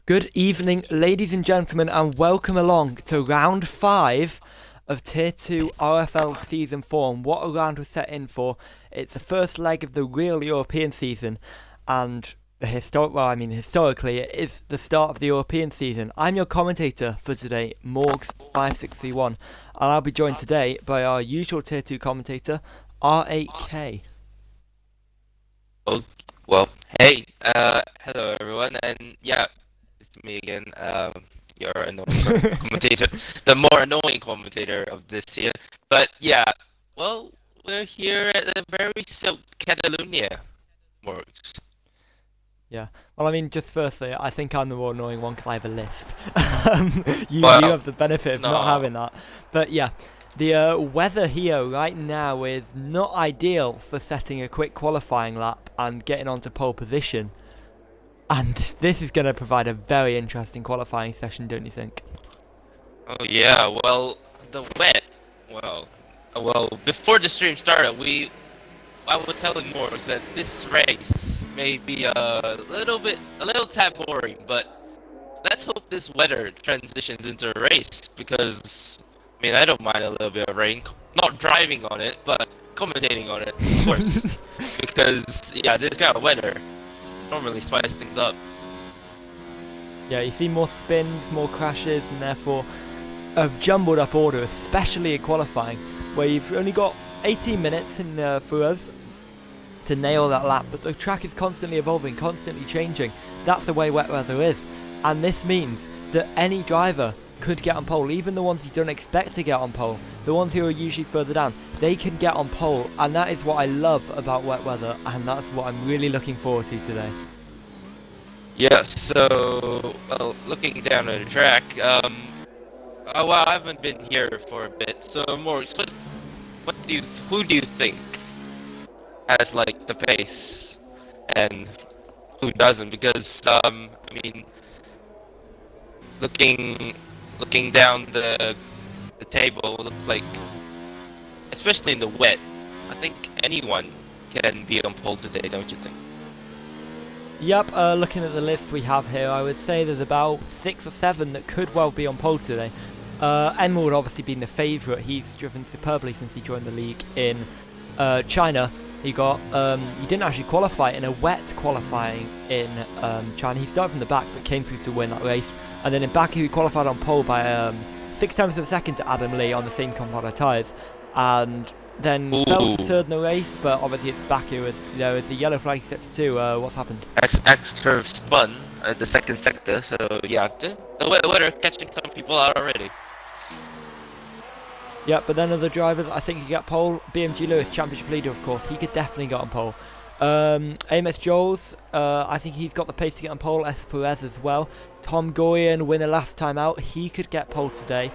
Good evening, ladies and gentlemen, and welcome along to round 5 of Tier 2 RFL Season 4. And what a round we're set in for. It's the first leg of the real European season, and historically, it is the start of the European season. I'm your commentator for today, Morgs5631, and I'll be joined today by our usual Tier 2 commentator, R8K. Oh, well, hey, hello everyone, and yeah, it's me again, your annoying commentator, the more annoying commentator of this year. But yeah, well, we're here at the very soaked Catalonia, Morgs. Yeah. Well, I mean, just firstly, I think I'm the more annoying one because I have a lisp. You Well, have the benefit of not no, having that. But yeah, the weather here right now is not ideal for setting a quick qualifying lap and getting onto pole position. And this is going to provide a very interesting qualifying session, don't you think? oh yeah, well, the wet, well, before the stream started, I was telling Morgs that this race may be a little tad boring, but let's hope this weather transitions into a race because, I mean, I don't mind a little bit of rain. Not driving on it, but commentating on it, of course. Because, yeah, this kind of weather normally spices things up. Yeah, you see more spins, more crashes, and therefore a jumbled up order, especially in qualifying, where you've only got 18 minutes for us to nail that lap, but the track is constantly evolving, constantly changing. That's the way wet weather is, and this means that any driver could get on pole, even the ones you don't expect to get on pole, the ones who are usually further down, they can get on pole, and that is what I love about wet weather, and that's what I'm really looking forward to today. Yeah, so, well, looking down at the track, well, I haven't been here for a bit, so Morgs, who do you think has like the pace and who doesn't? Because I mean, looking down the table, looks like, especially in the wet, I think anyone can be on pole today, don't you think? Yep, looking at the list we have here, I would say there's about 6 or 7 that could well be on pole today. Emerald obviously being the favourite. He's driven superbly since he joined the league in China. He didn't actually qualify in a wet qualifying in China. He started from the back but came through to win that race. And then in Baku he qualified on pole by 6 tenths of a second to Adam Lee on the same compound tyres. And then fell to third in the race, but obviously it's Baku as the yellow flag sets to what's happened. X curve spun at the second sector, so yeah, the weather catching some people out already. Yeah, but then other drivers, I think he got pole. BMG Lewis, championship leader, of course, he could definitely get on pole. Amos Joels, I think he's got the pace to get on pole. S. Perez as well. Tom Gorian, winner last time out, he could get pole today.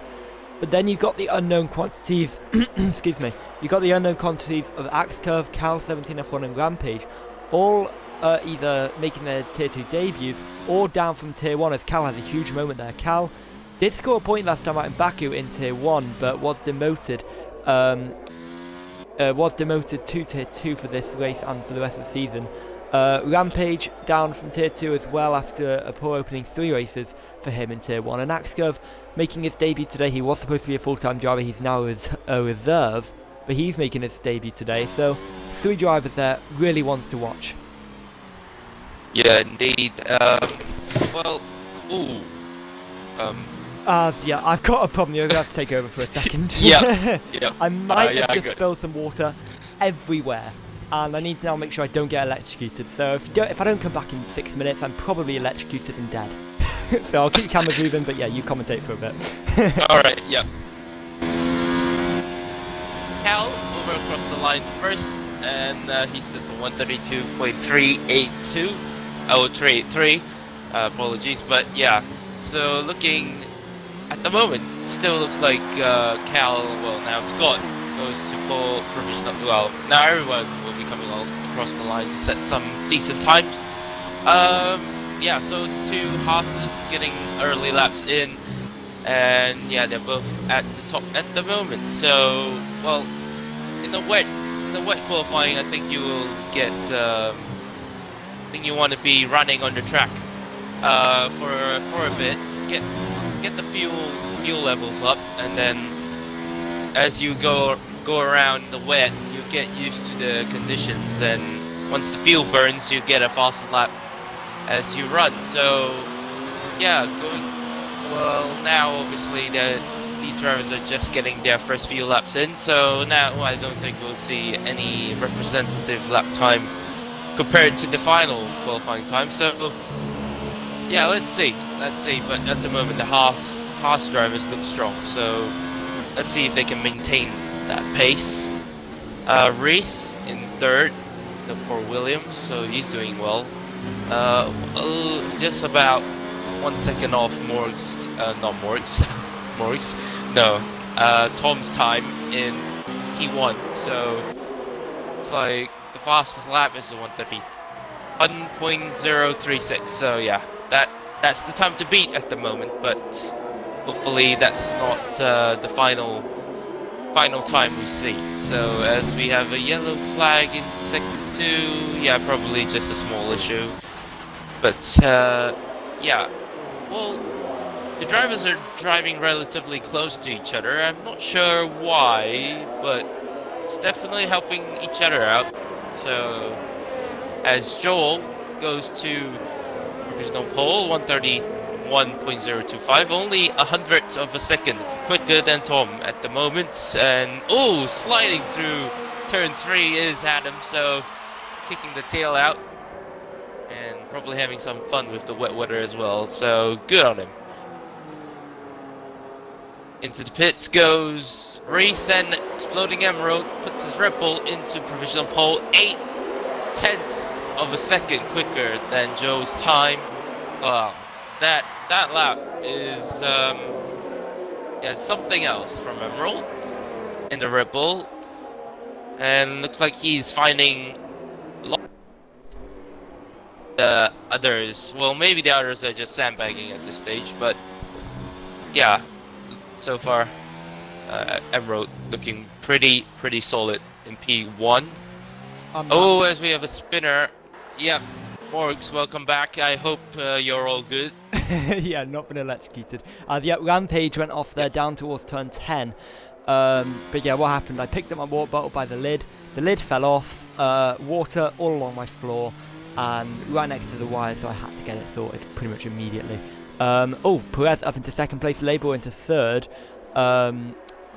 But then you've got the unknown quantities, excuse me, you've got the unknown quantities of Axe Curve, Cal 17 F1 and Rampage, all either making their Tier 2 debuts or down from Tier 1, as Cal has a huge moment there. Cal did score a point last time out in Baku in Tier 1, but was demoted to Tier 2 for this race and for the rest of the season. Rampage down from Tier 2 as well after a poor opening 3 races for him in Tier 1. And Axcurve making his debut today. He was supposed to be a full-time driver, he's now a reserve, but he's making his debut today. So 3 drivers there, really ones to watch. Yeah, indeed. Well, ooh. Yeah, I've got a problem. You're going to have to take over for a second. Yeah. I might have just spilled some water everywhere, and I need to now make sure I don't get electrocuted. So if I don't come back in 6 minutes, I'm probably electrocuted and dead. So I'll keep the camera moving, but yeah, you commentate for a bit. Alright, yeah. Cal over across the line first, and he says 132.382. Oh, 383. Apologies, but yeah. So looking at the moment, still looks like Cal, well now Scott, goes to pole provisional. Well, now everyone will be coming all across the line to set some decent times. Yeah, so the 2 Haas's getting early laps in, and yeah, they're both at the top at the moment. So, well, in the wet qualifying, I think you will get. I think you want to be running on the track for a bit, get the fuel levels up, and then as you go around the wet, you get used to the conditions, and once the fuel burns, you get a fast lap as you run. So yeah, well now obviously these drivers are just getting their first few laps in, so now I don't think we'll see any representative lap time compared to the final qualifying time. So yeah, let's see. But at the moment, the Haas drivers look strong, so let's see if they can maintain that pace. Reese in third for Williams, so he's doing well. Just about 1 second off Tom's time in P1. So it's like the fastest lap is the 1:30.036. So yeah, that's the time to beat at the moment, but hopefully that's not the final time we see. So as we have a yellow flag in sector 2, yeah, probably just a small issue, but yeah, well, the drivers are driving relatively close to each other. I'm not sure why, but it's definitely helping each other out. So as Joel goes to provisional pole, 1:31.025, only 100th of a second quicker than Tom at the moment. And sliding through turn 3 is Adam, so kicking the tail out and probably having some fun with the wet weather as well, so good on him. Into the pits goes Reese, and Exploding Emerald puts his Red Bull into provisional pole, 0.8 of a second quicker than Joe's time. Wow, that lap is something else from Emerald in the Red Bull, and looks like he's finding the others. Well, maybe the others are just sandbagging at this stage, but yeah, so far Emerald looking pretty solid in P1. As we have a spinner. Yep, Morgs, welcome back. I hope you're all good. Yeah, not been electrocuted. Yeah, Rampage went off there down towards turn 10. But yeah, what happened? I picked up my water bottle by the lid. The lid fell off. Water all along my floor and right next to the wire, so I had to get it sorted pretty much immediately. Perez up into second place, Label into third. So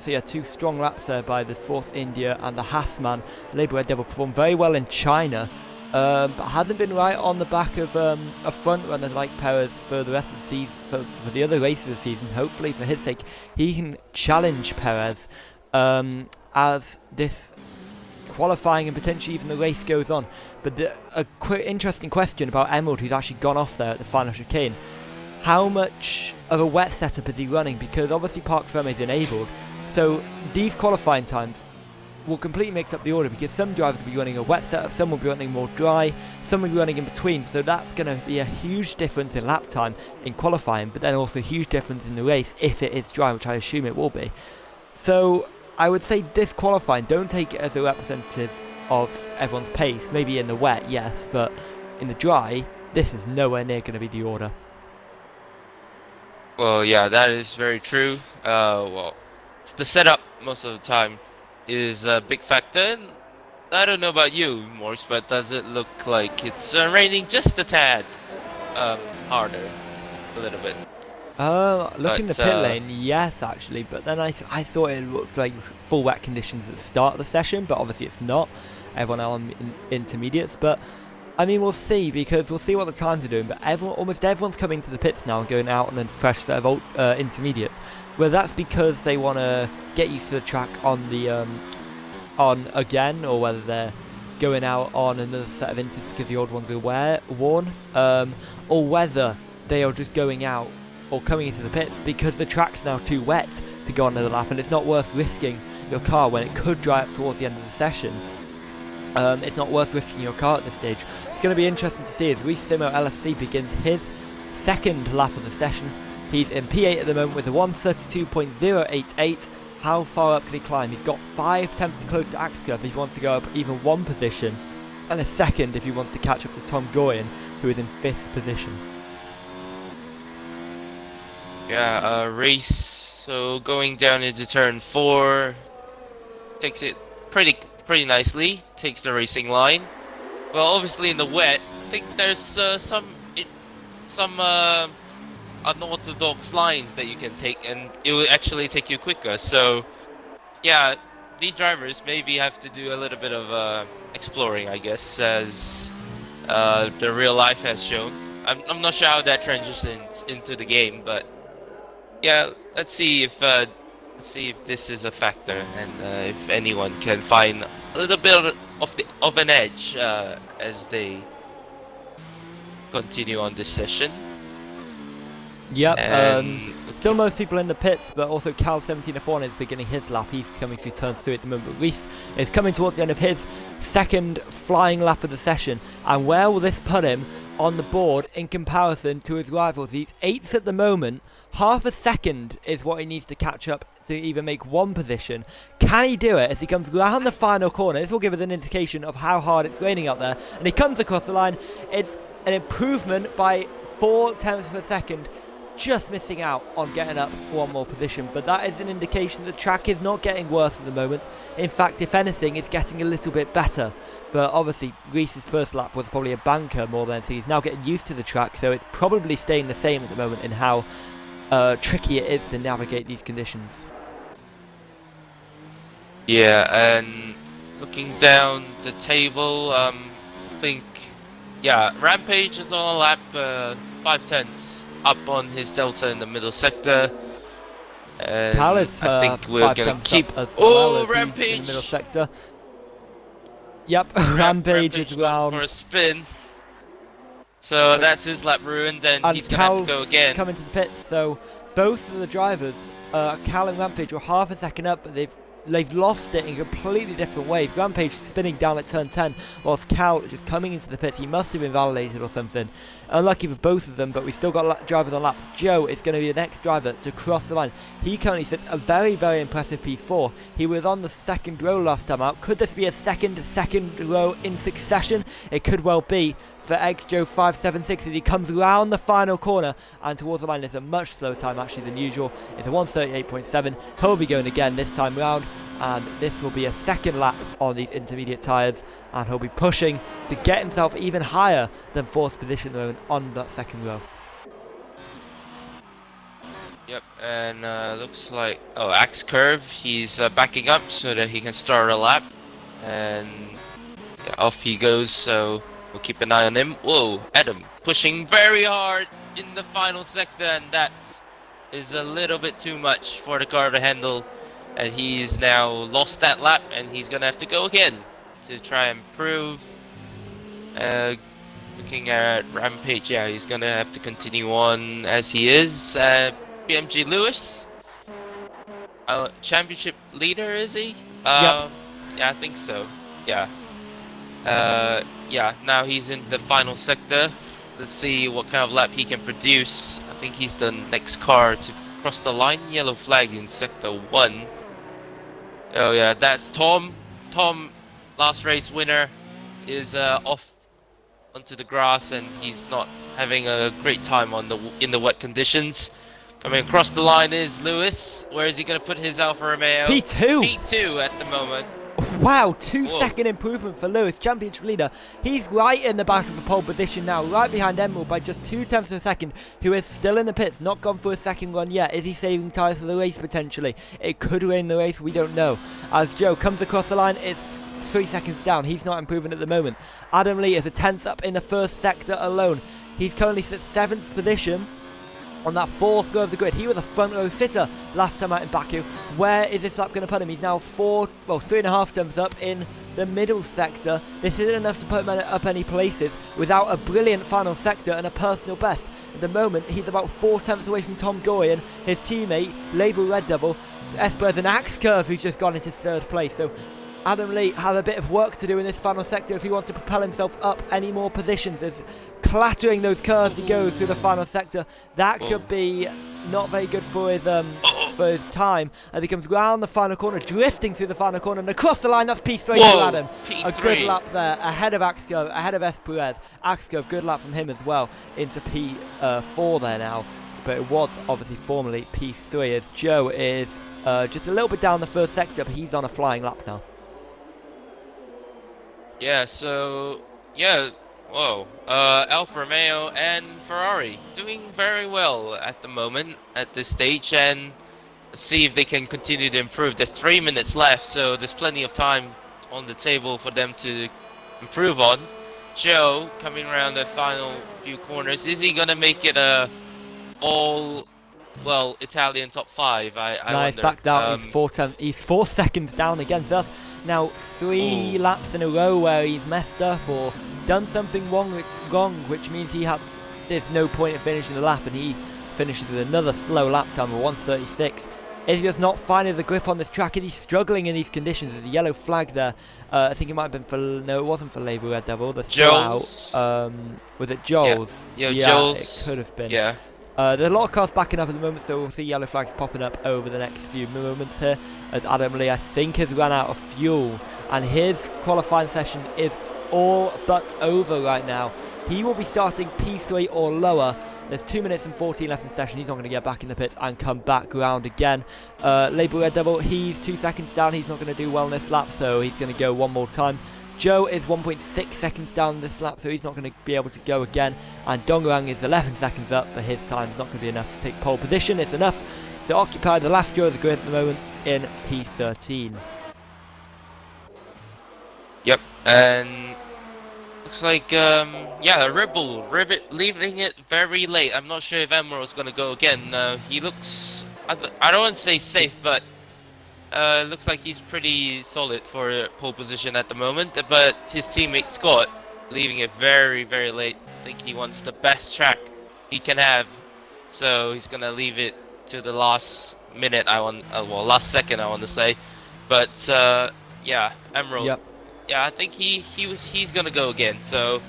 yeah, 2 strong laps there by the Force India and the Haasman. Label Red Devil performed very well in China, but hasn't been right on the back of a front runner like Perez for the rest of the season, for the other races of the season. Hopefully, for his sake, he can challenge Perez as this qualifying and potentially even the race goes on. But interesting question about Emerald, who's actually gone off there at the final chicane. How much of a wet setup is he running? Because obviously Park Ferme is enabled, so these qualifying times will completely mix up the order, because some drivers will be running a wet setup, some will be running more dry, some will be running in between, so that's going to be a huge difference in lap time in qualifying, but then also a huge difference in the race if it is dry, which I assume it will be. So I would say this qualifying, don't take it as a representative of everyone's pace. Maybe in the wet, yes, but in the dry, this is nowhere near going to be the order. Well, yeah, that is very true. Well, it's the setup most of the time is a big factor. I don't know about you, Morgs, but does it look like it's raining just a tad harder, a little bit? Looking at the pit lane, yes, actually, but then I thought it looked like full wet conditions at the start of the session, but obviously it's not. Everyone else in intermediates, but I mean, we'll see, because we'll see what the times are doing, but almost everyone's coming to the pits now and going out on a fresh set of intermediates. Whether that's because they want to get used to the track on the on again, or whether they're going out on another set of inters because the old ones are worn, or whether they are just going out or coming into the pits because the track's now too wet to go on another lap, and it's not worth risking your car when it could dry up towards the end of the session. It's not worth risking your car at this stage. It's going to be interesting to see as Reece Simo LFC begins his second lap of the session. He's in P8 at the moment with a 1:32.088. How far up can he climb? He's got 5 attempts to close to Axcurve if he wants to go up even 1 position, and a second if he wants to catch up to Tom Goyen, who is in 5th position. Yeah, race. So going down into turn 4, takes it pretty nicely. Takes the racing line. Well, obviously in the wet, I think there's some unorthodox lines that you can take, and it will actually take you quicker. So yeah, these drivers maybe have to do a little bit of exploring, I guess, as the real life has shown. I'm not sure how that transitions into the game, but yeah, let's see if this is a factor, and if anyone can find a little bit of an edge as they continue on this session. Yep, And still most people in the pits, but also Cal17F1 is beginning his lap. He's coming through turn 3 at the moment. But Reese is coming towards the end of his second flying lap of the session. And where will this put him on the board in comparison to his rivals? He's 8th at the moment. Half a second is what he needs to catch up to even make one position. Can he do it as he comes round the final corner? This will give us an indication of how hard it's raining out there. And he comes across the line. It's an improvement by 0.4 of a second. Just missing out on getting up one more position, but that is an indication the track is not getting worse at the moment. In fact, if anything, it's getting a little bit better. But obviously, Reese's first lap was probably a banker more than anything. He's now getting used to the track, so it's probably staying the same at the moment in how tricky it is to navigate these conditions. yeah, and looking down the table, I think, yeah, Rampage is on a lap 5/10 up on his delta in the middle sector. And Cal is I think we're going to keep. as well as Rampage! in the middle sector. Yep, Rampage is gone round. for a spin. So that's his lap ruined, then And he's going to have to Cal's go again. coming to the pits, so both of the drivers, Cal and Rampage, were half a second up, but they've lost it in completely different ways. Rampage spinning down at turn 10, whilst Cal just coming into the pit. He must have been validated or something. Unlucky for both of them, but we've still got drivers on laps. Joe is going to be the next driver to cross the line. He currently sits a very, very impressive P4. He was on the second row last time out. Could this be a second row in succession? It could well be for XJoe 576 as he comes round the final corner and towards the line. It's a much slower time actually than usual. It's a 1:38.7. He'll be going again this time round, and this will be a second lap on these intermediate tyres, and he'll be pushing to get himself even higher than fourth position at the moment on that second row. Yep, and looks like Axe Curve. He's backing up so that he can start a lap, and yeah, off he goes. So we'll keep an eye on him. Whoa, Adam pushing very hard in the final sector, and that is a little bit too much for the car to handle. And he's now lost that lap, and he's gonna have to go again to try and prove. Looking at Rampage, yeah, he's gonna have to continue on as he is. BMG Lewis, championship leader, is he? Yep. Yeah, I think so. Yeah. Yeah. Now he's in the final sector. Let's see what kind of lap he can produce. I think he's the next car to cross the line. Yellow flag in sector 1. Oh yeah, that's Tom. Tom, last race winner, is off onto the grass, and he's not having a great time in the wet conditions. Coming across the line is Lewis. Where is he going to put his Alfa Romeo? P2! P2 at the moment. Wow, 2 Whoa. second improvement for Lewis, championship leader. He's right in the battle for pole position now, right behind Emerald by just 0.2 of a second, who is still in the pits, not gone for a second run yet. Is he saving tyres for the race potentially? It could win the race, we don't know. As Joe comes across the line, it's 3 seconds down. He's not improving at the moment. Adam Lee is a 10th up in the first sector alone. He's currently at 7th position on that 4th row of the grid. He was a front row sitter last time out in Baku. Where is this lap going to put him? He's now 3.5 turns up in the middle sector. This isn't enough to put him up any places without a brilliant final sector and a personal best. At the moment, he's about 4 tenths away from Tom Goyen, his teammate, Label Red Devil, Esper's an Axe Curve, who's just gone into 3rd place. So Adam Lee has a bit of work to do in this final sector if he wants to propel himself up any more positions. As clattering those curves he goes through the final sector, that could be not very good for his time as he comes round the final corner, drifting through the final corner and across the line. That's P3 to Adam. P3. A good lap there, ahead of Axe Curve, ahead of Esperez. Axe Curve, good lap from him as well into P4 there now. but it was obviously formerly P3, as Joe is just a little bit down the first sector, but he's on a flying lap now. Yeah, so, yeah, whoa. Alfa Romeo and Ferrari doing very well at the moment, at this stage, and let's see if they can continue to improve. There's 3 minutes left, so there's plenty of time on the table for them to improve on. Joe coming around the final few corners. Is he going to make it a all, well, Italian top 5? I Nice, wonder. back down. He's 4 seconds down against us. Now, 3 laps in a row where he's messed up or done something wrong, which means there's no point in finishing the lap, and he finishes with another slow lap time of 1:36. Is he just not finding the grip on this track? Is he struggling in these conditions? There's a yellow flag there. I think it might have been for... No, it wasn't for Labour Red Devil. The Joel's. Was it Joel's? Yeah, it Joel's. could have been. Yeah. There's a lot of cars backing up at the moment, so we'll see yellow flags popping up over the next few moments here, as Adam Lee, I think, has run out of fuel, and his qualifying session is all but over right now. He will be starting P3 or lower. There's 2 minutes and 14 left in the session. He's not going to get back in the pits and come back round again. Labour Red Devil, he's 2 seconds down. He's not going to do well in this lap, so he's going to go one more time. Joe is 1.6 seconds down this lap, so he's not going to be able to go again. And Dongarang is 11 seconds up, but his time's not going to be enough to take pole position. It's enough to occupy the last row of the grid at the moment in P13. Yep, and looks like, yeah, Ribble leaving it very late. I'm not sure if Emerald's going to go again. He looks, I don't want to say safe, but looks like he's pretty solid for pole position at the moment, but his teammate Scott leaving it very, very late. I think he wants the best track he can have, so he's gonna leave it to the last minute. Well, last second, I want to say, but yeah, Emerald. Yep. Yeah, I think he's gonna go again. So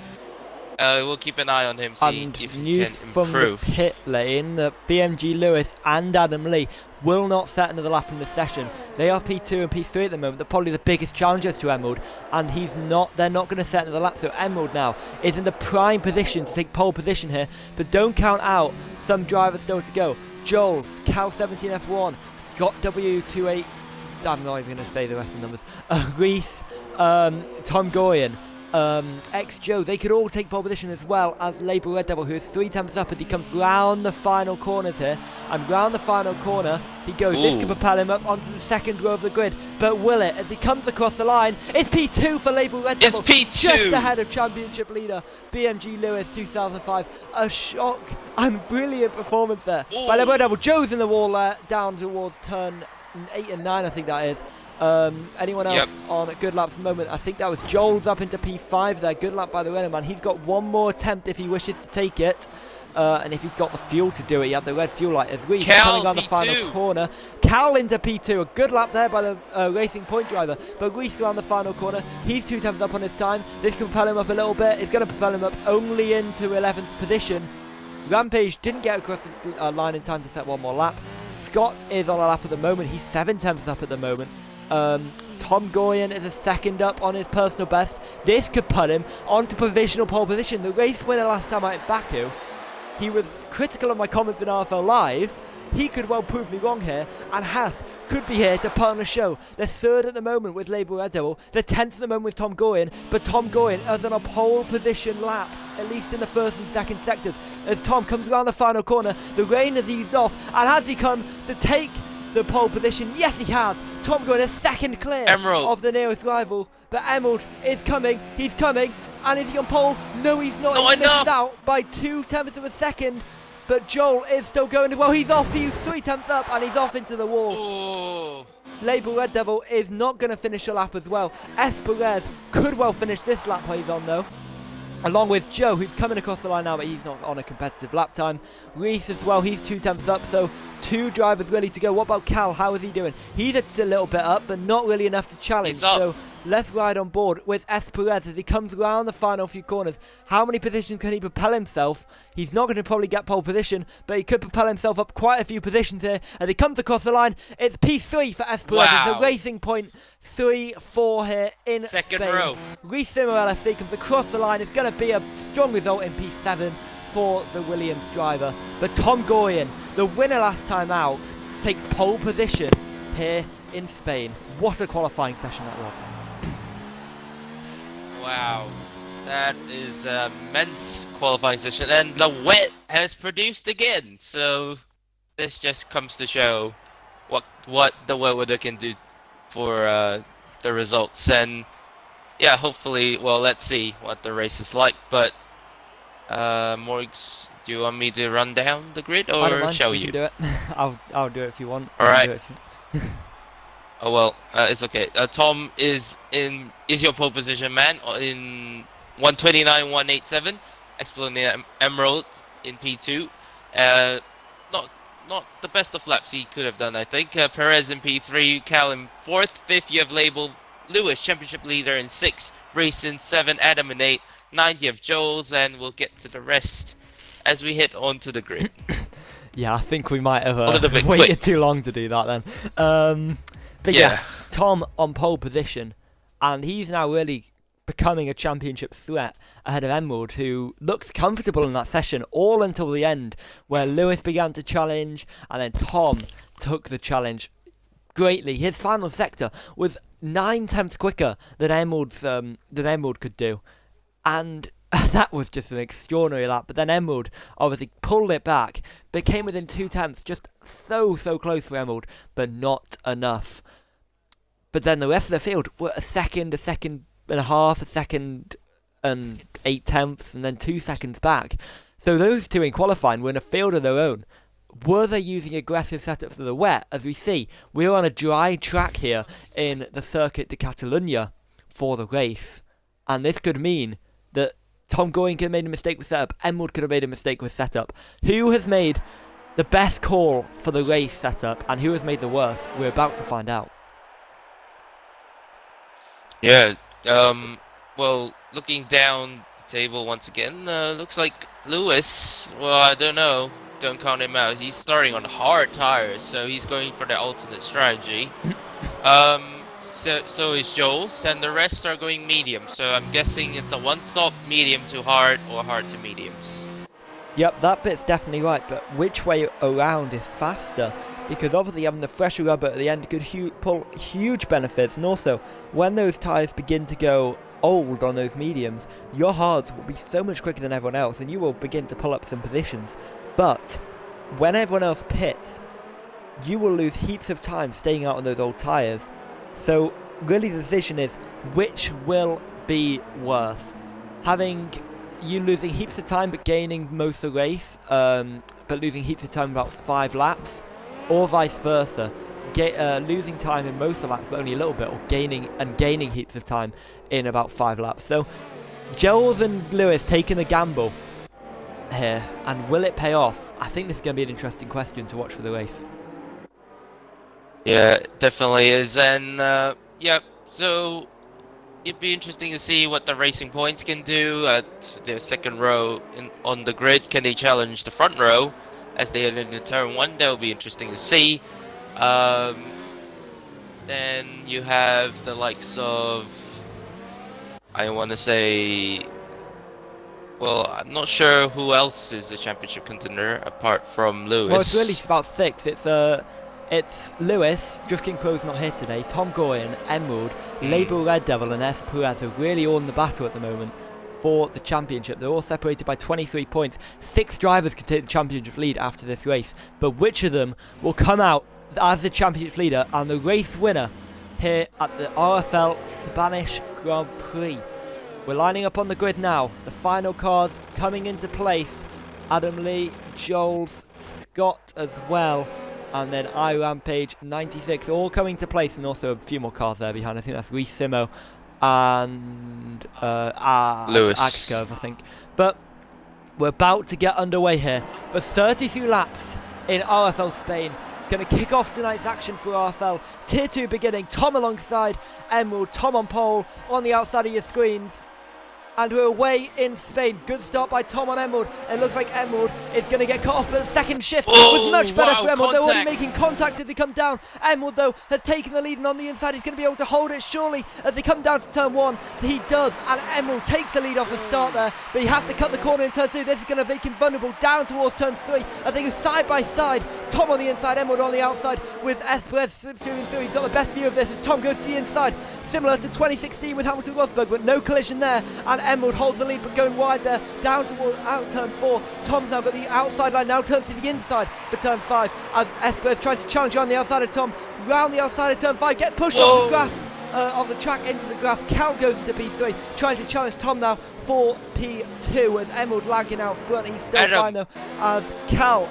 we'll keep an eye on him, see And if he news can from improve. the pit lane that BMG Lewis and Adam Lee will not set another lap in the session. They are P2 and P3 at the moment. They're probably the biggest challengers to Emerald, and they're not going to set another lap. So Emerald now is in the prime position to take pole position here, but don't count out some drivers still to go. Joel's, Cal17F1, Scott W28, I'm not even going to say the rest of the numbers, Reese, Tom Goyen, ex-Joe, they could all take pole position, as well as Labour Red Devil, who is 3 times up as he comes round the final corners here. And round the final corner he goes. Ooh. This could propel him up onto the second row of the grid, but will it? As he comes across the line, it's P2 for Labour Red Devil. It's P2! Just ahead of championship leader BMG Lewis 2005. A shock and brilliant performance there by Labour Red Devil. Joe's in the wall there, down towards turn 8 and 9, I think that is. Anyone else on good laps at the moment? I think that was Joel's up into P5 there. Good lap by the Renault man. He's got one more attempt if he wishes to take it. And if he's got the fuel to do it, he had the red fuel light as we coming around the final corner. Cal into P2, a good lap there by the Racing Point driver, but Reese around the final corner. He's 2 times up on his time. This can propel him up a little bit. It's going to propel him up only into 11th position. Rampage didn't get across the line in time to set one more lap. Scott is on a lap at the moment. He's 7 tenths up at the moment. Tom Goyen is a second up on his personal best. This could put him onto provisional pole position. The race winner last time out in Baku, he was critical of my comments in RFL Live. He could well prove me wrong here, and Haas could be here to put on a show. They're 3rd at the moment with Labour Red Devil. They're 10th at the moment with Tom Goyen, but Tom Goyen is on a pole position lap, at least in the 1st and 2nd sectors. As Tom comes around the final corner, the rain has eased off, and has he come to take the pole position? Yes, he has. Tom Goyen is 2nd clear of the nearest rival, but Emerald is coming. He's coming, and is he on pole? No, he's not. He's missed out by 2 tenths of a second. But Joel is still going well. He's off. He's 3 tenths up, and he's off into the wall. Oh. Labour Red Devil is not going to finish a lap as well. Perez could well finish this lap he's on though, along with Joe, who's coming across the line now, but he's not on a competitive lap time. Reese as well, he's 2 tenths up, so 2 drivers ready to go. What about Cal? How is he doing? He's a little bit up, but not really enough to challenge. So let's ride on board with Perez as he comes around the final few corners. How many positions can he propel himself? He's not going to probably get pole position, but he could propel himself up quite a few positions here. As he comes across the line, it's P3 for Perez. Wow. It's a Racing Point 3-4 here in second Spain. row. Reese LFC comes across the line. It's going to be a strong result in P7 for the Williams driver. But Tom Goyen, the winner last time out, takes pole position here in Spain. What a qualifying session that was. Wow, that is an immense qualifying session, and the wet has produced again. So this just comes to show what the wet weather can do for the results. And yeah, hopefully, well, let's see what the race is like. But Morgs, do you want me to run down the grid I don't or mind, shall you? Can do it. I'll do it if you want. All right. Do it if you... Oh well, it's okay. Tom is your pole position man in 129.187, Exploding Emerald in P2. Not the best of laps he could have done, I think. Perez in P3, Cal in 4th, 5th you have labeled Lewis, championship leader in 6th, Reese in 7, Adam in 8, 9th you have Joels, and we'll get to the rest as we hit onto the grid. Yeah, I think we might have waited quick. Too long to do that then. But yeah, Tom on pole position, and he's now really becoming a championship threat ahead of Emerald, who looked comfortable in that session all until the end, where Lewis began to challenge, and then Tom took the challenge greatly. His final sector was 9/10 quicker than Emerald could do, and that was just an extraordinary lap. But then Emerald obviously pulled it back, but came within 2/10, just so close for Emerald, but not enough. But then the rest of the field were a second and a half, a second and 8/10, and then 2 seconds back. So those two in qualifying were in a field of their own. Were they using aggressive setup for the wet? As we see, we're on a dry track here in the Circuit de Catalunya for the race. And this could mean that Tom Goyen could have made a mistake with setup, Emerald could have made a mistake with setup. Who has made the best call for the race setup and who has made the worst? We're about to find out. Yeah, well, looking down the table once again, looks like Lewis, well, I don't know, don't count him out. He's starting on hard tires, so he's going for the alternate strategy. So is Joel's, and the rest are going medium, so I'm guessing it's a one-stop medium to hard or hard to mediums. Yep, that bit's definitely right, but which way around is faster? Because obviously having the fresher rubber at the end could pull huge benefits, and also when those tyres begin to go old on those mediums, your hards will be so much quicker than everyone else, and you will begin to pull up some positions. But when everyone else pits, you will lose heaps of time staying out on those old tyres. So really the decision is which will be worse. Having you losing heaps of time but gaining most of the race, but losing heaps of time about 5 laps, or vice versa, losing time in most of the laps but only a little bit, or gaining heaps of time in about 5 laps. So Joels and Lewis taking a gamble here, and will it pay off? I think this is going to be an interesting question to watch for the race. Yeah, it definitely is, and yeah, so it'd be interesting to see what the Racing Points can do at the second row on the grid. Can they challenge the front row as they head into turn 1? That will be interesting to see. Then you have the likes of, I want to say, well, I'm not sure who else is a championship contender apart from Lewis. Well, it's really about 6. It's Lewis, Drift King Pro's not here today, Tom Goyen, Emerald, Label Red Devil and S. Perez are really all in the battle at the moment for the championship. They're all separated by 23 points. 6 drivers can take the championship lead after this race, but which of them will come out as the championship leader and the race winner here at the RFL Spanish Grand Prix? We're lining up on the grid now. The final cars coming into place. Adam Lee, Joels, Scott as well. And then iRampage 96 all coming to place, and also a few more cars there behind. I think that's Reece Simo and Lewis. Axcove, I think. But we're about to get underway here. For 32 laps in RFL Spain. Going to kick off tonight's action for RFL. Tier 2 beginning. Tom alongside Emerald. Tom on pole on the outside of your screens. and we're away in Spain. Good start by Tom on Emerald. It looks like Emerald is going to get cut off, but the second shift was much better for Emerald. They're already making contact as they come down. Emerald, though, has taken the lead, and on the inside he's going to be able to hold it surely as they come down to turn 1. He does, and Emerald takes the lead off the start there, but he has to cut the corner in turn 2. This is going to make him vulnerable down towards turn 3 as they go side by side. Tom on the inside, Emerald on the outside, with Espress slipstreaming through. He's got the best view of this as Tom goes to the inside, similar to 2016 with Hamilton Rosberg, but no collision there, and Emerald holds the lead but going wide there, down towards out turn 4. Tom's now got the outside line, now turns to the inside for turn 5 as Espress tries to challenge on the outside of Tom, round the outside of turn 5, gets pushed off the grass, of the track into the grass. Cal goes into P3, trying to challenge Tom now for P2 as Emerald lagging out front. He's still fine though as Cal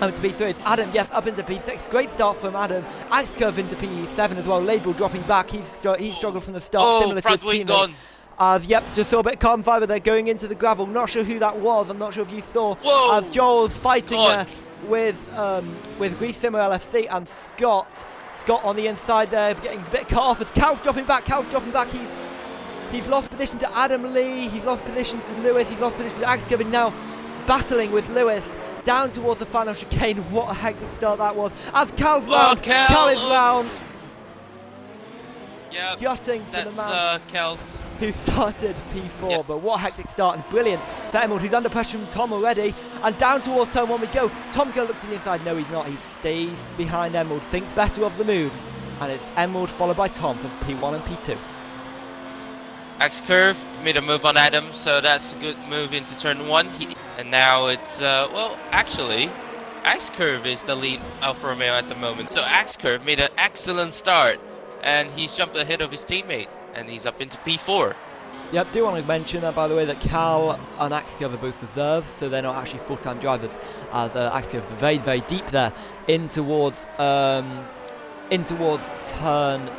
to P3. It's Adam, yes, up into P6. Great start from Adam. Ice curve into P7 as well. Label dropping back. He struggled from the start, similar to his teammate. Yep, just saw a bit of carbon fibre there going into the gravel. Not sure who that was. I'm not sure if you saw. Whoa. As Joel's fighting there with Grease Simmer LFC and Scott. Scott on the inside there, getting a bit cut off as Cal's dropping back. He's lost position to Adam Lee. He's lost position to Lewis. He's lost position to Axe Curve, now battling with Lewis down towards the final chicane. What a hectic start that was. As Cal's round, Cal is round. Yeah, gutting for the man Cal's who started P4, but what a hectic start and brilliant for Emerald, who's under pressure from Tom already, and down towards turn 1 we go. Tom's going to look to the inside. No, he's not. He stays behind Emerald, thinks better of the move, and it's Emerald followed by Tom for P1 and P2. X Curve made a move on Adam, so that's a good move into turn 1. And now it's, well, actually, X Curve is the lead Alfa Romeo at the moment. So X Curve made an excellent start, and he's jumped ahead of his teammate, and he's up into P4. Yep, do want to mention, by the way, that Cal and Axe Curve are both reserves, so they're not actually full-time drivers, as Axe Curve is very, very deep there in towards turn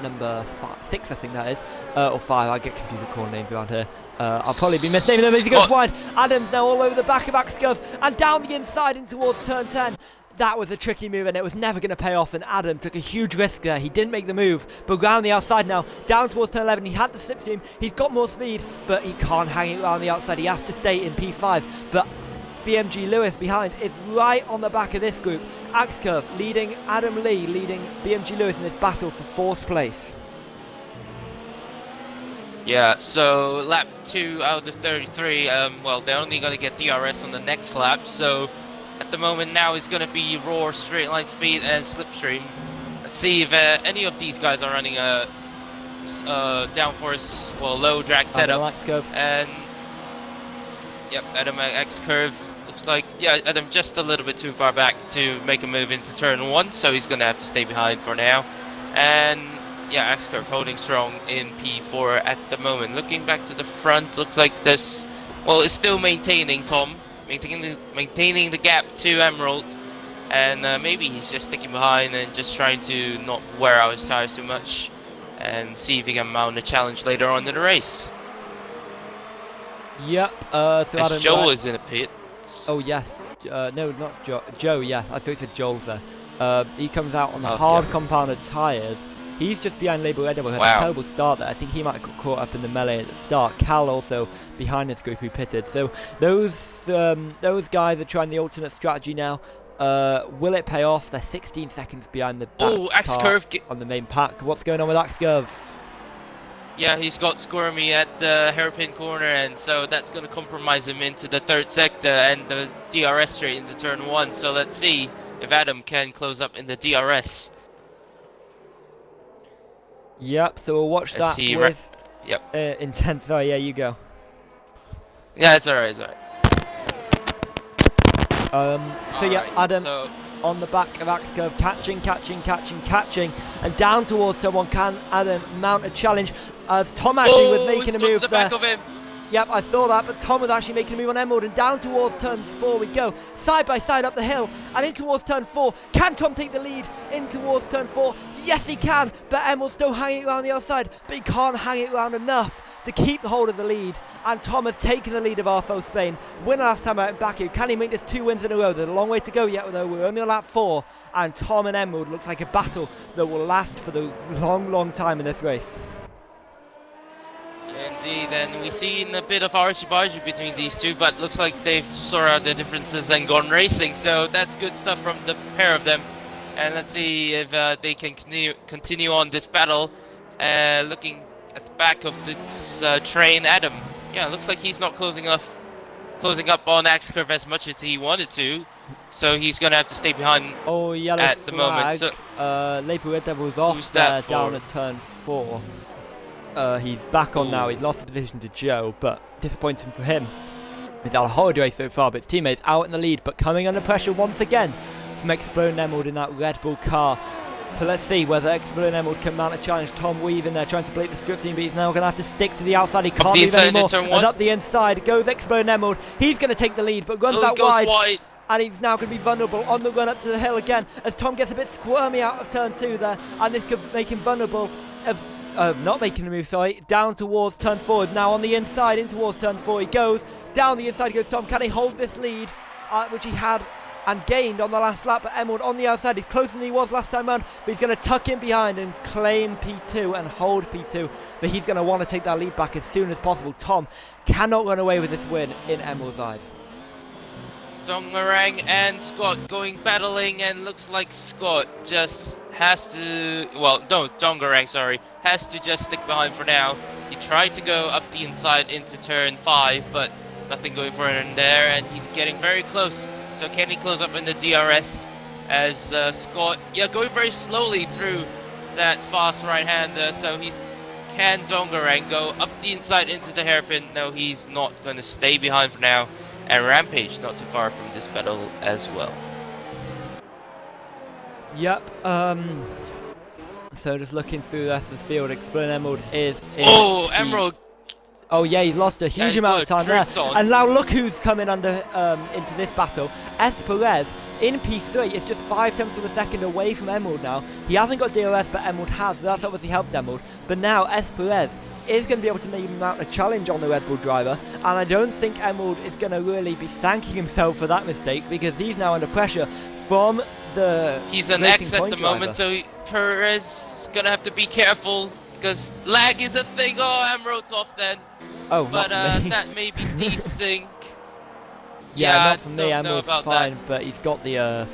number 6, I think that is, or 5. I get confused with calling names around here. I'll probably be misnaming them as he goes wide. Adam's now all over the back of Axe Curve and down the inside in towards turn 10. That was a tricky move and it was never going to pay off, and Adam took a huge risk there. He didn't make the move, but round the outside now, down towards turn 11. He had the slipstream, he's got more speed, but he can't hang it around the outside. He has to stay in P5, but BMG Lewis behind is right on the back of this group. Axe Curve leading Adam Lee, leading BMG Lewis in this battle for 4th place. Yeah, so lap 2 out of 33, well, they're only going to get DRS on the next lap, so at the moment now it's going to be raw straight line speed and slipstream. Let's see if any of these guys are running a downforce, well, low drag setup. And yep, Adam X Curve looks like, yeah, Adam just a little bit too far back to make a move into turn 1, so he's going to have to stay behind for now. And yeah, X Curve holding strong in P4 at the moment. Looking back to the front, looks like this, well, it's still maintaining Tom. Maintaining the gap to Emerald, and maybe he's just sticking behind and just trying to not wear out his tires too much and see if he can mount a challenge later on in the race. Yep, so Adam Joel is in a pit. Oh yes, no, not Joe. Joe, yeah, I thought it said Joel there. He comes out on the hard compounded tyres. He's just behind Label Edible. Had a terrible start there. I think he might have got caught up in the melee at the start. Cal also behind this group who pitted. So those guys are trying the alternate strategy now. Will it pay off? They're 16 seconds behind the Axe Curve on the main pack. What's going on with Axe Curve? Yeah, he's got Squirmy at the hairpin corner, and so that's going to compromise him into the 3rd sector and the DRS straight into turn 1. So let's see if Adam can close up in the DRS. Yep, so we'll watch that with intent. Sorry, yeah, you go. Yeah, it's alright, it's alright. So yeah, Adam on the back of Axe Curve, catching, and down towards turn 1. Can Adam mount a challenge? As Tom actually was making a move the there. back of him. Yep, I saw that, but Tom was actually making a move on Emerald, and down towards turn 4 we go. Side by side up the hill, and in towards turn 4. Can Tom take the lead in towards turn 4? Yes, he can, but Emerald's still hanging around the outside, but he can't hang it around enough to keep hold of the lead, and Tom has taken the lead of RFL Spain. Winner last time out in Baku. Can he make this 2 wins in a row? There's a long way to go yet, though. We're only on lap 4, and Tom and Emerald looks like a battle that will last for the long, long time in this race. indeed, and we've seen a bit of argy-bargy between these two, but looks like they've sorted out their differences and gone racing, so that's good stuff from the pair of them. And let's see if they can continue on this battle. Looking at the back of this train, Adam. Yeah, looks like he's not closing up on Axe Curve as much as he wanted to, so he's gonna have to stay behind Yellow at flag. the moment. So, Labour Red Devil's off there down at turn 4. He's back on now. He's lost the position to Joe, but disappointing for him. He's had a horrid race so far, but his teammates out in the lead, but coming under pressure once again from Exploding Emerald in that Red Bull car. So let's see whether Exploding Emerald can mount a challenge. Tom Weave in there trying to break the strip team, but he's now going to have to stick to the outside. He can't move anymore. And up the inside goes Exploding Emerald. He's going to take the lead, but runs out wide. And he's now going to be vulnerable on the run up to the hill again as Tom gets a bit squirmy out of turn 2 there. And this could make him vulnerable of not making the move, sorry, down towards turn 4. Now on the inside in towards turn 4 he goes. Down the inside goes Tom. Can he hold this lead, which he had and gained on the last lap? But Emerald on the outside, he's closer than he was last time round, but he's going to tuck in behind and claim P2 and hold P2, but he's going to want to take that lead back as soon as possible. Tom cannot run away with this win in Emerald's eyes. Dongarang and Scott battling, and looks like Scott just has to, well, no, Dongarang, sorry, has to just stick behind for now. He tried to go up the inside into turn 5, but nothing going for him there, and he's getting very close. So can he close up in the DRS as Scott, going very slowly through that fast right-hander, so can Dongarang go up the inside into the hairpin? No, he's not going to stay behind for now. And Rampage not too far from this battle as well. Yep, so just looking through the rest of the field, Exploding Emerald is in Emerald! Oh yeah, he's lost a huge amount of time there. And now look who's coming under into this battle. S. Perez in P3 is just 5/10 of a second away from Emerald now. He hasn't got DRS, but Emerald has, so that's obviously helped Emerald. But now S. Perez is going to be able to maybe mount a challenge on the Red Bull driver, and I don't think Emerald is going to really be thanking himself for that mistake, because he's now under pressure from the He's an X at the moment, so Perez going to have to be careful, because lag is a thing. Oh, Emerald's off then. Oh, but not for me. that may be desync. Yeah, not for me. Emerald's fine, but he's got the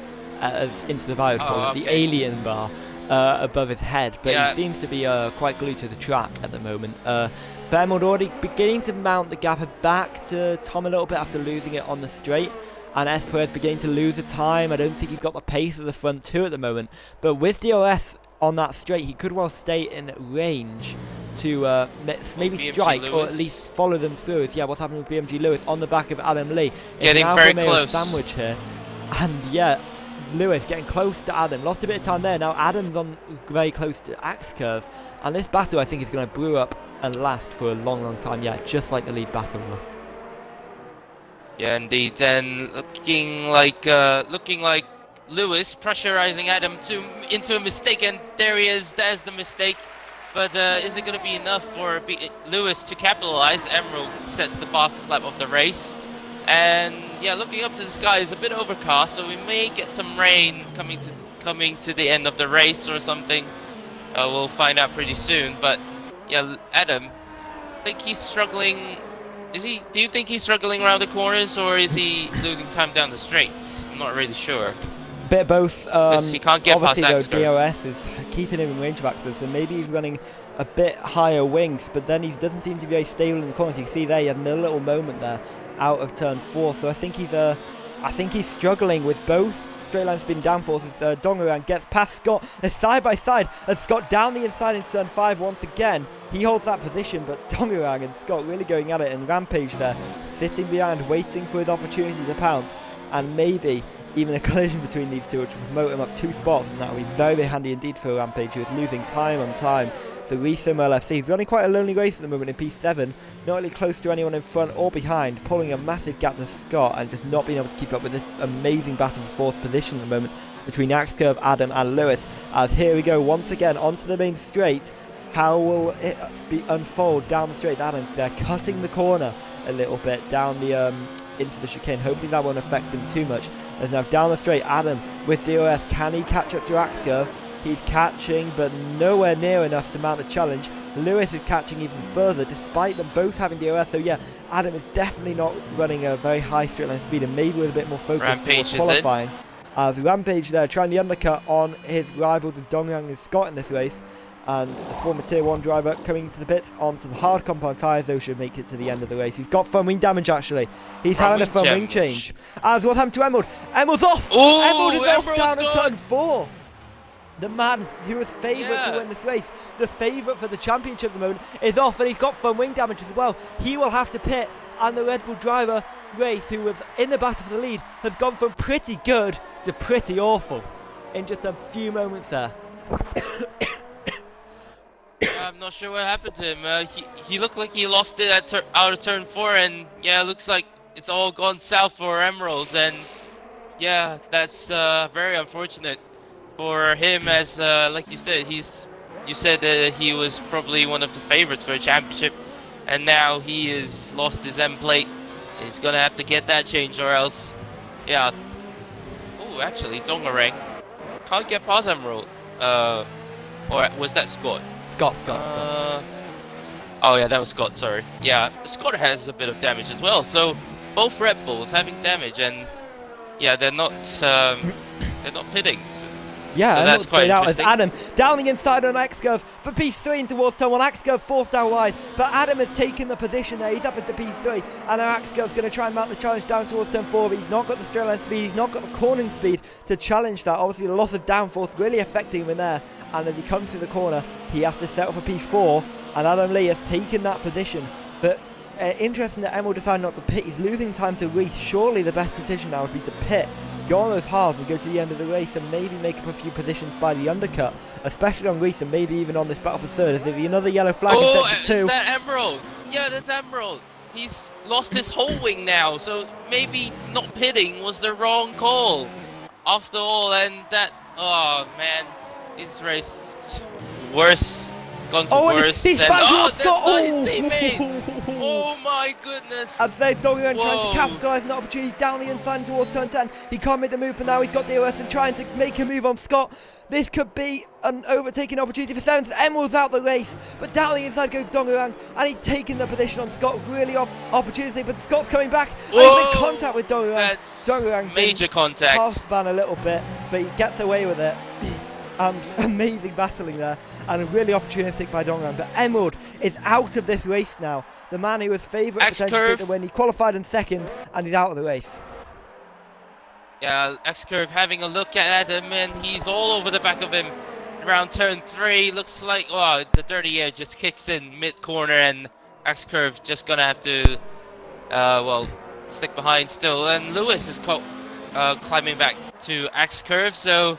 into the bar, the alien bar above his head, but he seems to be quite glued to the track at the moment. But Emerald already beginning to mount the gap back to Tom a little bit after losing it on the straight, and Esperez beginning to lose the time. I don't think he's got the pace of the front two at the moment, but with DRS on that straight, he could well stay in range to maybe strike or at least follow them through. Yeah, what's happening with BMG Lewis on the back of Adam Lee. Getting very close. Sandwich here, and yeah, Lewis getting close to Adam. Lost a bit of time there. Now Adam's on very close to Axe Curve, and this battle I think is going to brew up and last for a long, long time. Yeah, just like the lead battle will. Yeah, indeed. And looking like Lewis pressurizing Adam into a mistake, and there he is. There's the mistake. But is it going to be enough for Lewis to capitalize? Emerald sets the fastest lap of the race. And yeah, looking up to the sky is a bit overcast, so we may get some rain coming to the end of the race or something. We'll find out pretty soon. But yeah, Adam, I think he's struggling. Do you think he's struggling around the corners, or is he losing time down the straights? I'm not really sure. Bit of both. He can't get past obviously, though, DRS is keeping him in range of Axter, so maybe he's running a bit higher wings, but then he doesn't seem to be very stable in the corners. You can see there he had a little moment there out of turn 4, so I think he's struggling with both straight line spin downforces. Dongarang gets past Scott side by side as Scott down the inside in turn 5 once again. He holds that position, but Dongarang and Scott really going at it, and Rampage there sitting behind waiting for his opportunity to pounce, and maybe even a collision between these two which will promote him up 2 spots, and that will be very, very handy indeed for Rampage, who is losing time on time. So Resim LFC, he's running quite a lonely race at the moment in P7, not really close to anyone in front or behind, pulling a massive gap to Scott and just not being able to keep up with this amazing battle for 4th position at the moment between Axe Curve, Adam and Lewis. As here we go once again onto the main straight. How will it unfold down the straight? Adam, they're cutting the corner a little bit down the into the chicane. Hopefully that won't affect them too much. As now down the straight, Adam with DRS, can he catch up to Axe Curve? He's catching, but nowhere near enough to mount a challenge. Lewis is catching even further, despite them both having DRS. So yeah, Adam is definitely not running a very high straight line speed, and maybe with a bit more focus Rampage towards qualifying. As Rampage there, trying the undercut on his rivals of Dongyang and Scott in this race. And the former Tier 1 driver coming to the pits onto the hard compound tyres, though, should make it to the end of the race. He's got front wing damage, actually. He's having a front wing change. As what happened to Emerald? Emerald's off! Ooh, Emerald is off down in gone. turn 4. The man who was favourite to win this race, the favourite for the championship at the moment, is off, and he's got front wing damage as well. He will have to pit, and the Red Bull driver, Race, who was in the battle for the lead, has gone from pretty good to pretty awful in just a few moments there. I'm not sure what happened to him. He looked like he lost it at out of turn 4, and yeah, it looks like it's all gone south for Emerald. And yeah, that's very unfortunate for him, as like you said, you said that he was probably one of the favorites for a championship, and now he has lost his M plate. He's gonna have to get that changed, or else, yeah. Oh, actually, Dongarang can't get past Emerald. Or was that Scott? Scott. Oh yeah, that was Scott, sorry. Yeah, Scott has a bit of damage as well, so both Red Bulls having damage, and yeah, they're not pitting. So yeah, so that's quite straight out as interesting. Adam downing inside on X-Curve for P3 and towards turn 1. X-Curve forced down wide, but Adam has taken the position there. He's up into P3, and now X-Curve's going to try and mount the challenge down towards turn 4, but he's not got the straight line speed, he's not got the cornering speed to challenge that. Obviously the loss of downforce really affecting him in there, and as he comes through the corner, he has to settle for P4, and Adam Lee has taken that position. But interesting that Emerald decided not to pit. He's losing time to Reese. Surely the best decision now would be to pit, go on those halves and go to the end of the race, and maybe make up a few positions by the undercut, especially on Reese, and maybe even on this battle for third. Is there another yellow flag in sector 2? Is that Emerald? Yeah, that's Emerald. He's lost his whole wing now, so maybe not pitting was the wrong call after all. And that, oh man, this race worse, gone to worse. He's and that's not his teammate. Oh my goodness. As they're Dongyang trying to capitalise on the opportunity down the inside towards turn 10. He can't make the move, but now he's got DOS and trying to make a move on Scott. This could be an overtaking opportunity for Sevens. Emerald's out the race, but down the inside goes Dongyang, and he's taken the position on Scott. Really opportunity, but Scott's coming back. And he's made contact with Dongyang. That's Dongyang major contact. Half ban a little bit, but he gets away with it. And amazing battling there, and really opportunistic by Dongyang. But Emerald is out of this race now. The man who was favourite potentially to win. He qualified in second, and he's out of the race. Yeah, X-Curve having a look at him, and he's all over the back of him around turn 3. Looks like, oh, the dirty air just kicks in mid-corner, and X-Curve just gonna have to, well, stick behind still. And Lewis is climbing back to X-Curve, so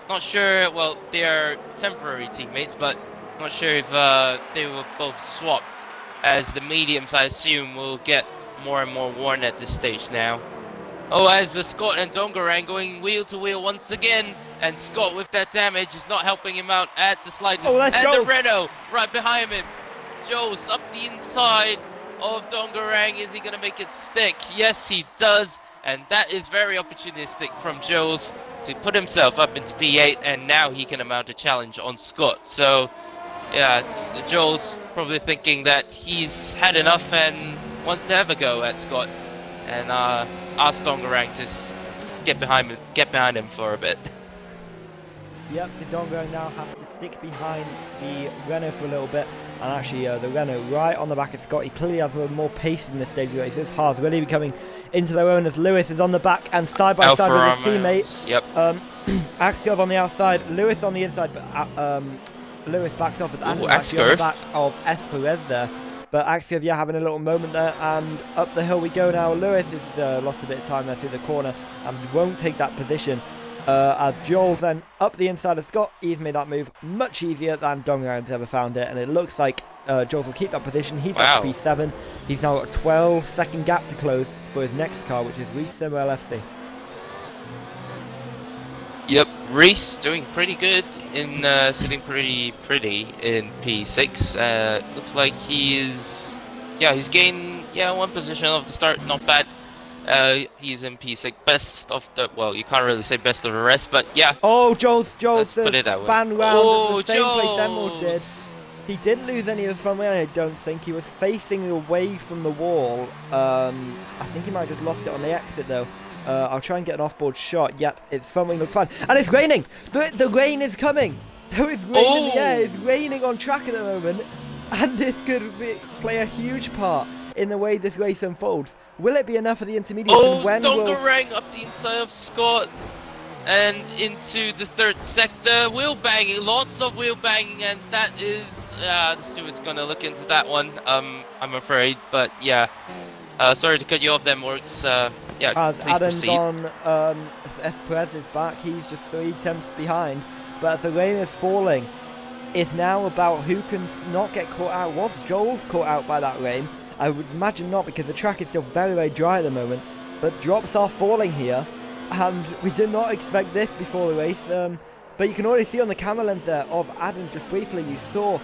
not sure, well, they are temporary teammates, but not sure if they will both swap, as the mediums, I assume, will get more and more worn at this stage now. Oh, as the Scott and Dongarang going wheel to wheel once again, and Scott with that damage is not helping him out at the slightest. And the Renault right behind him. Joe's up the inside of Dongarang. Is he going to make it stick? Yes, he does. And that is very opportunistic from Joe's to put himself up into P8, and now he can mount a challenge on Scott. So, yeah, Joe's probably thinking that he's had enough and wants to have a go at Scott. And ask Dongarang to get behind him for a bit. Yep, so Dongarang now has to stick behind the Renault for a little bit, and actually the Renault right on the back of Scott. He clearly has a little more pace in this stage of the race. This hal's really becoming into their own as Lewis is on the back and side by side with his teammate. Yep. X-Curve on the outside, Lewis on the inside, but Lewis backs off with Adam actually on the back of Esperez there. But X-Curve, yeah, having a little moment there, and up the hill we go now. Lewis has lost a bit of time there through the corner and won't take that position. As Joel's then up the inside of Scott, he's made that move much easier than Dongarang's ever found it, and it looks like Joel's will keep that position. He's up to P7. He's now got a 12-second gap to close for his next car, which is Reese Simmer LFC. Yep, Reese doing pretty good in sitting pretty in P6. Looks like he's gained one position off the start, not bad. He's in P6, best of the, well, you can't really say best of the rest, but yeah. Oh, Joel's put it that way. span round at the same place Emerald did. He didn't lose any of the front wing, I don't think. He was facing away from the wall. I think he might have just lost it on the exit, though. I'll try and get an off-board shot. Yep, its front wing looks fine. And it's raining! The rain is coming! There is rain in the air. It's raining on track at the moment. And this could play a huge part in the way this race unfolds. Will it be enough for the intermediate? Oh, Dongarang up the inside of Scott and into the third sector. Wheel banging, lots of wheel banging, and that is the steward's gonna look into that one. I'm afraid, but yeah. Sorry to cut you off there, Morgs. Yeah, as please Adam's proceed. on, as Perez is back, he's just 3 tenths behind. But as the rain is falling, it's now about who can not get caught out. Was Joel's caught out by that rain? I would imagine not, because the track is still very, very dry at the moment. But drops are falling here, and we did not expect this before the race. But you can already see on the camera lens there of Adam, just briefly, you saw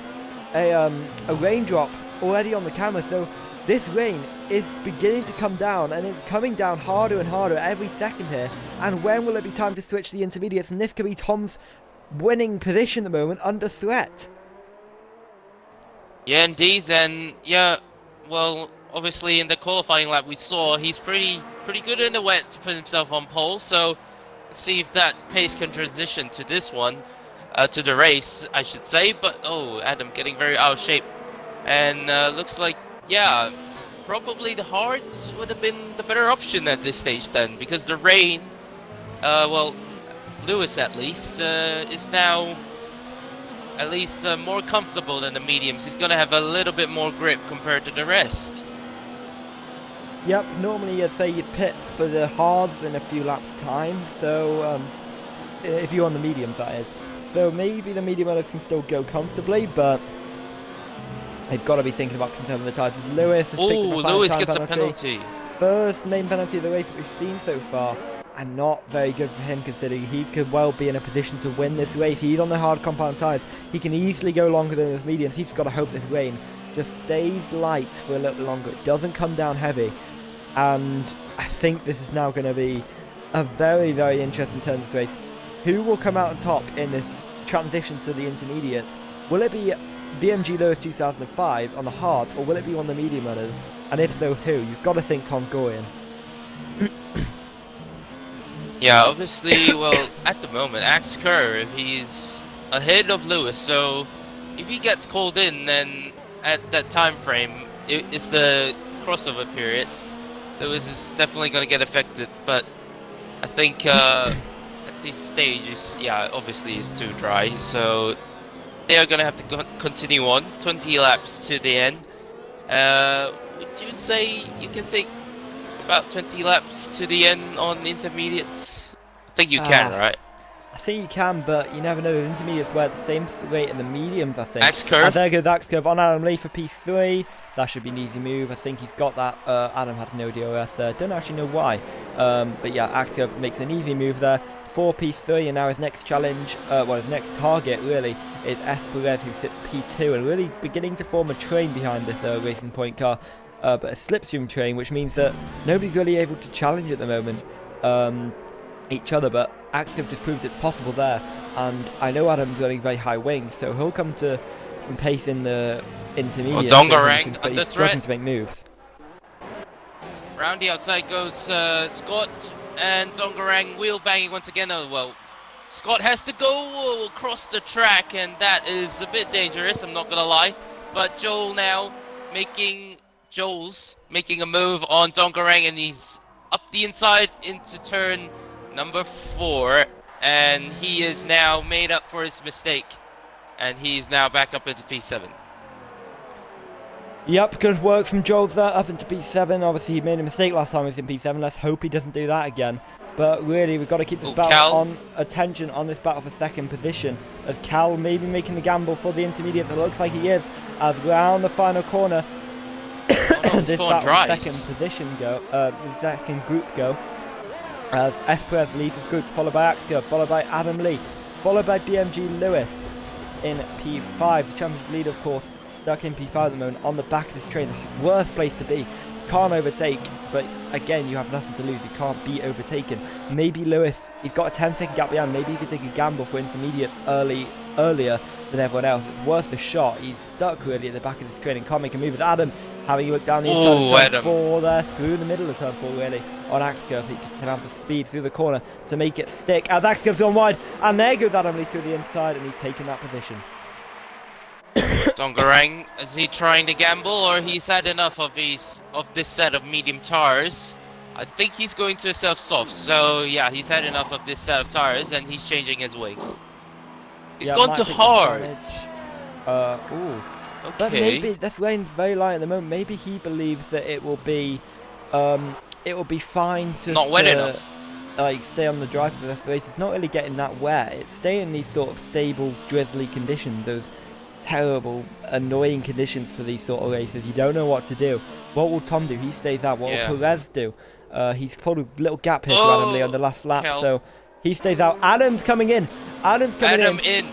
a raindrop already on the camera. So this rain is beginning to come down, and it's coming down harder and harder every second here. And when will it be time to switch the intermediates? And this could be Tom's winning position at the moment, under threat. Yeah, indeed, and yeah, well, obviously in the qualifying lap we saw he's pretty good in the wet to put himself on pole. So let's see if that pace can transition to this one, to the race, I should say. But oh, Adam getting very out of shape, and looks like, yeah, probably the hards would have been the better option at this stage then, because the rain, well, Lewis at least is now at least more comfortable than the mediums. He's going to have a little bit more grip compared to the rest. Yep, normally I'd say you'd pit for the hards in a few laps time, so if you're on the mediums, that is. So maybe the medium runners can still go comfortably, but they've got to be thinking about conserving the tyres. Lewis has picked up a Lewis time gets penalty. a penalty. First main penalty of the race that we've seen so far, and not very good for him, considering he could well be in a position to win this race. He's on the hard compound tyres. He can easily go longer than his mediums. He's got to hope this rain just stays light for a little bit longer. It doesn't come down heavy. And I think this is now going to be a very, very interesting turn of this race. Who will come out on top in this transition to the intermediate? Will it be BMG Lewis 2005 on the hards, or will it be one of the medium runners? And if so, who? You've got to think Tom Gorian. Yeah, obviously, well, at the moment, Axe Kerr, he's ahead of Lewis, so if he gets called in, then at that time frame, it's the crossover period. Lewis is definitely going to get affected, but I think at this stage, yeah, obviously it's too dry, so they are going to have to continue on, 20 laps to the end. Would you say you can take about 20 laps to the end on intermediates? I think you can, right? I think you can, but you never know. The intermediates were at the same rate in the mediums, I think. Axe curve. And there goes Axe curve on Adam Lee for P3. That should be an easy move. I think he's got that. Adam had no DRS there. Don't actually know why. But yeah, Axe curve makes an easy move there for P3, and now his next challenge, his next target really is Perez, who sits P2, and really beginning to form a train behind this Racing Point car. But a slipstream train, which means that nobody's really able to challenge at the moment each other, but Active just proves it's possible there. And I know Adam's running very high wings, so he'll come to some pace in the intermediate. Dongarang but under he's struggling threat. to make moves. Round the outside goes Scott, and Dongarang wheel banging once again. Oh, well, Scott has to go across the track, and that is a bit dangerous, I'm not going to lie. But Joel's making a move on Dongarang, and he's up the inside into turn number 4, and he is now made up for his mistake, and he's now back up into P7. Yep, good work from Joel there, up into P7. Obviously he made a mistake last time he was in P7. Let's hope he doesn't do that again. But really, we've got to keep this battle on attention on this battle for second position, as Cal maybe making the gamble for the intermediate. It looks like he is, as round the final corner. This battle second position go, second group go, as Perez leads his group, followed by Axia, followed by Adam Lee, followed by BMG Lewis in P5. The championship leader, of course, stuck in P5 at the moment, on the back of this train. The worst place to be. can't overtake, but again, you have nothing to lose. You can't be overtaken. Maybe Lewis, he's got a 10-second gap behind. Maybe he could take a gamble for intermediates earlier than everyone else. It's worth the shot. He's stuck really at the back of this train and can't make a move. With Adam having a look down the inside of turn 4 there, through the middle of turn 4 really, on Axcurve. He can have the speed through the corner to make it stick. As Axcurve's gone wide, and there goes Adam Lee through the inside, and he's taken that position. Dongarang, is he trying to gamble, or he's had enough of this set of medium tires? I think he's going to a self-soft, so yeah, he's had enough of this set of tires, and he's changing his wing. He's gone too hard. Ooh. Okay. But maybe this lane's very light at the moment. Maybe he believes that it will be fine to not wet enough. Like stay on the drive for this race. It's not really getting that wet. It's staying in these sort of stable, drizzly conditions. Those terrible, annoying conditions for these sort of races. You don't know what to do. What will Tom do? He stays out. What will Perez do? He's pulled a little gap here to Adam Lee on the last lap, so he stays out. Adam's coming in. Adam's coming in.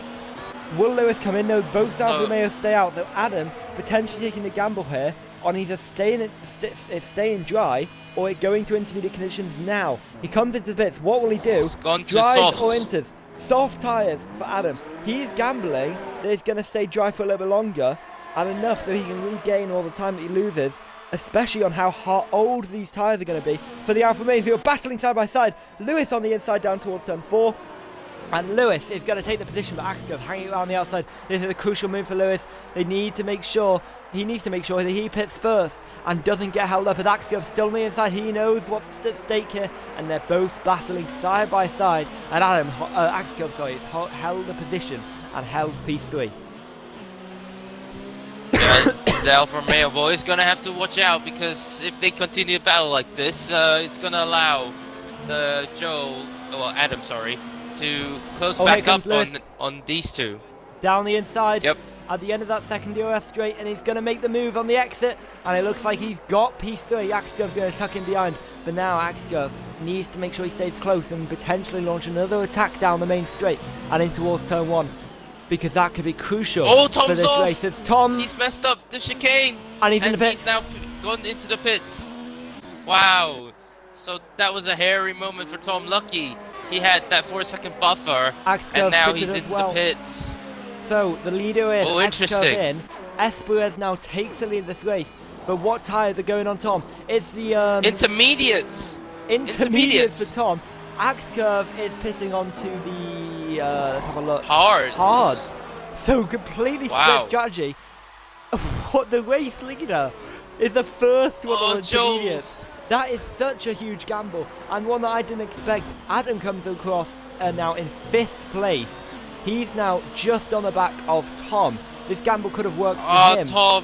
Will Lewis come in? No, both Alfa Romeo stay out. So Adam potentially taking the gamble here on either staying dry or going to intermediate conditions now. He comes into the pits. What will he do? Dries or enters? Soft tyres for Adam. He's gambling that he's going to stay dry for a little bit longer and enough so he can regain all the time that he loses, especially on how old these tyres are going to be for the Alfa Romeos who are battling side by side. Lewis on the inside down towards turn 4. And Lewis is going to take the position, but Axcurve hanging around the outside. This is a crucial move for Lewis. He needs to make sure that he pits first and doesn't get held up. As Axcurve still on the inside, he knows what's at stake here, and they're both battling side by side. And Axcurve, has held the position and held P3. The Alfa Romeo boys gonna have to watch out, because if they continue to battle like this, it's gonna allow Adam, to close back up on these two. Down the inside. Yep. At the end of that second DRS straight, and he's going to make the move on the exit, and it looks like he's got P3. Axcurve's going to tuck him behind, but now Axcurve needs to make sure he stays close and potentially launch another attack down the main straight and in towards turn 1, because that could be crucial for this race. It's Tom. He's messed up the chicane, and he's in the pits. He's now gone into the pits. Wow. So that was a hairy moment for Tom. Lucky he had that 4-second buffer, and now he's into the pits. So the leader in, interesting. in. Perez now takes the lead of this race. But what tyres are going on Tom? It's the intermediates. Intermediates for Tom. Axcurve is pitting onto the let's have a look. Hards. So completely split strategy. What, the race leader is the first one on intermediates. That is such a huge gamble, and one that I didn't expect. Adam comes across now in 5th place. He's now just on the back of Tom. This gamble could have worked for him. Tom.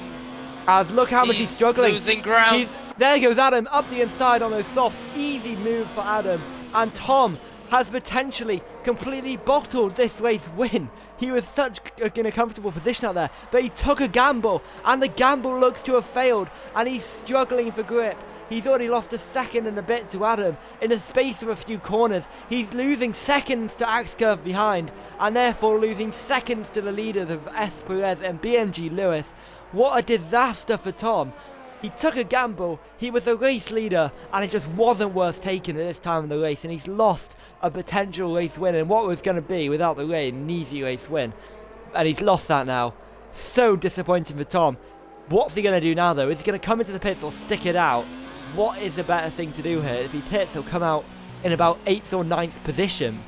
As look how much he's struggling. Losing ground. There goes Adam up the inside on those softs. Easy move for Adam. And Tom has potentially completely bottled this race win. He was in a comfortable position out there, but he took a gamble, and the gamble looks to have failed, and he's struggling for grip. He's already lost a second and a bit to Adam in the space of a few corners. He's losing seconds to Axcurve behind, and therefore losing seconds to the leaders of Perez and BMG Lewis. What a disaster for Tom. He took a gamble, he was the race leader, and it just wasn't worth taking at this time of the race, and he's lost a potential race win, and what was going to be, without the rain, an easy race win. And he's lost that now. So disappointing for Tom. What's he going to do now though? Is he going to come into the pits or stick it out? What is the better thing to do here? If he pits, he'll come out in about 8th or 9th position,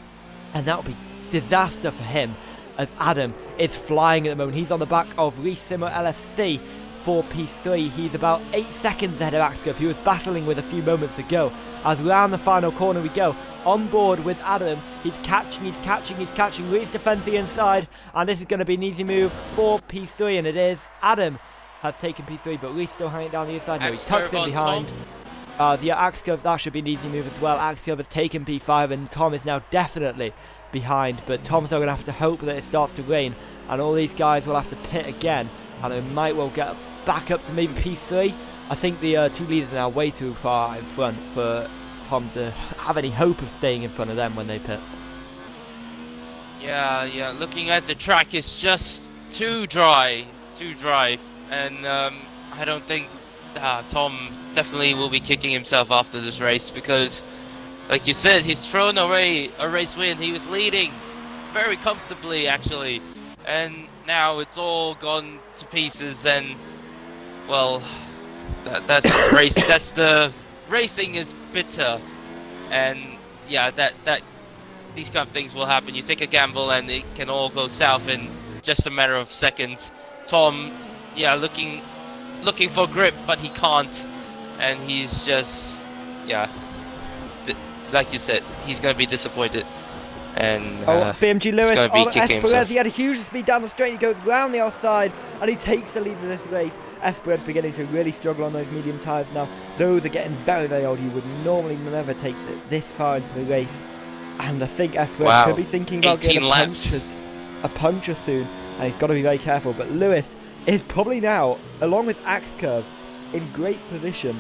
and that'll be disaster for him, as Adam is flying at the moment. He's on the back of Reece Simmer LFC for P3. He's about 8 seconds ahead of Axcurve, who was battling with a few moments ago. As round the final corner we go, on board with Adam. He's catching. Reece defends the inside, and this is going to be an easy move for P3, and it is. Adam has taken P3, but Reece still hanging down the inside. No, he tucks in behind. Axcurve, that should be an easy move as well. Axcurve has taken P5, and Tom is now definitely behind, but Tom's now going to have to hope that it starts to rain, and all these guys will have to pit again, and they might well get back up to maybe P3. I think the two leaders are now way too far in front for Tom to have any hope of staying in front of them when they pit. Yeah, looking at the track, it's just too dry, and I don't think Tom definitely will be kicking himself after this race because, like you said, he's thrown away a race win. He was leading very comfortably, actually, and now it's all gone to pieces. And well, that's the race. That's the racing is bitter, and yeah, that these kind of things will happen. You take a gamble, and it can all go south in just a matter of seconds. Tom, yeah, looking for grip, but he can't, and he's just, yeah, like you said, he's gonna be disappointed, and BMG Lewis he's gonna be on kicking Esperez. himself. He had a huge speed down the straight. He goes round the outside, and he takes the lead in this race. Esperez beginning to really struggle on those medium tyres now. Those are getting very, very old. You would normally never take this far into the race, and I think Esperez could be thinking about getting a puncher soon, and he's got to be very careful. But Lewis is probably now, along with Axe Curve, in great position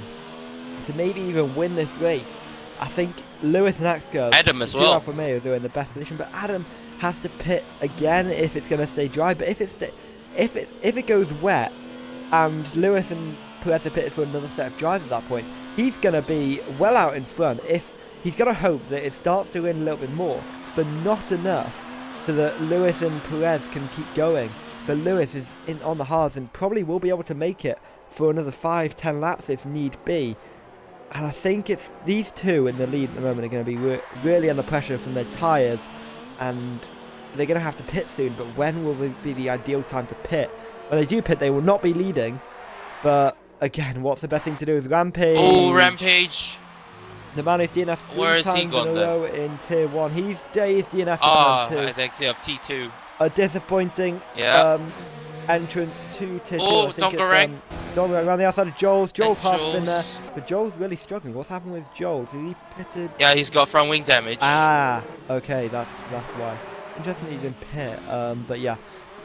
to maybe even win this race. I think Lewis and Axe Curve, Adam as well, Alfa Romeos are in the best position, but Adam has to pit again if it's going to stay dry. But if it goes wet and Lewis and Perez are pitted for another set of dries at that point, he's going to be well out in front. If he's going to hope that it starts to rain a little bit more, but not enough so that Lewis and Perez can keep going. But Lewis is on the hards and probably will be able to make it for another 5-10 laps if need be. And I think it's these two in the lead at the moment are going to be really under pressure from their tyres, and they're going to have to pit soon. But when will be the ideal time to pit? When they do pit, they will not be leading. But again, what's the best thing to do is Rampage. Oh, Rampage! The man is DNF 3 times in a row in Tier 1. He's DNF in Turn 2. I think so, T2. A disappointing entrance to Tier 2. Oh, Dongarang. Dongarang around the outside of Joel's. Joel's half been there, but Joel's really struggling. What's happened with Joel? Is he pitted? Yeah, he's got front wing damage. Ah, okay, that's why. Interesting he didn't pit. But yeah.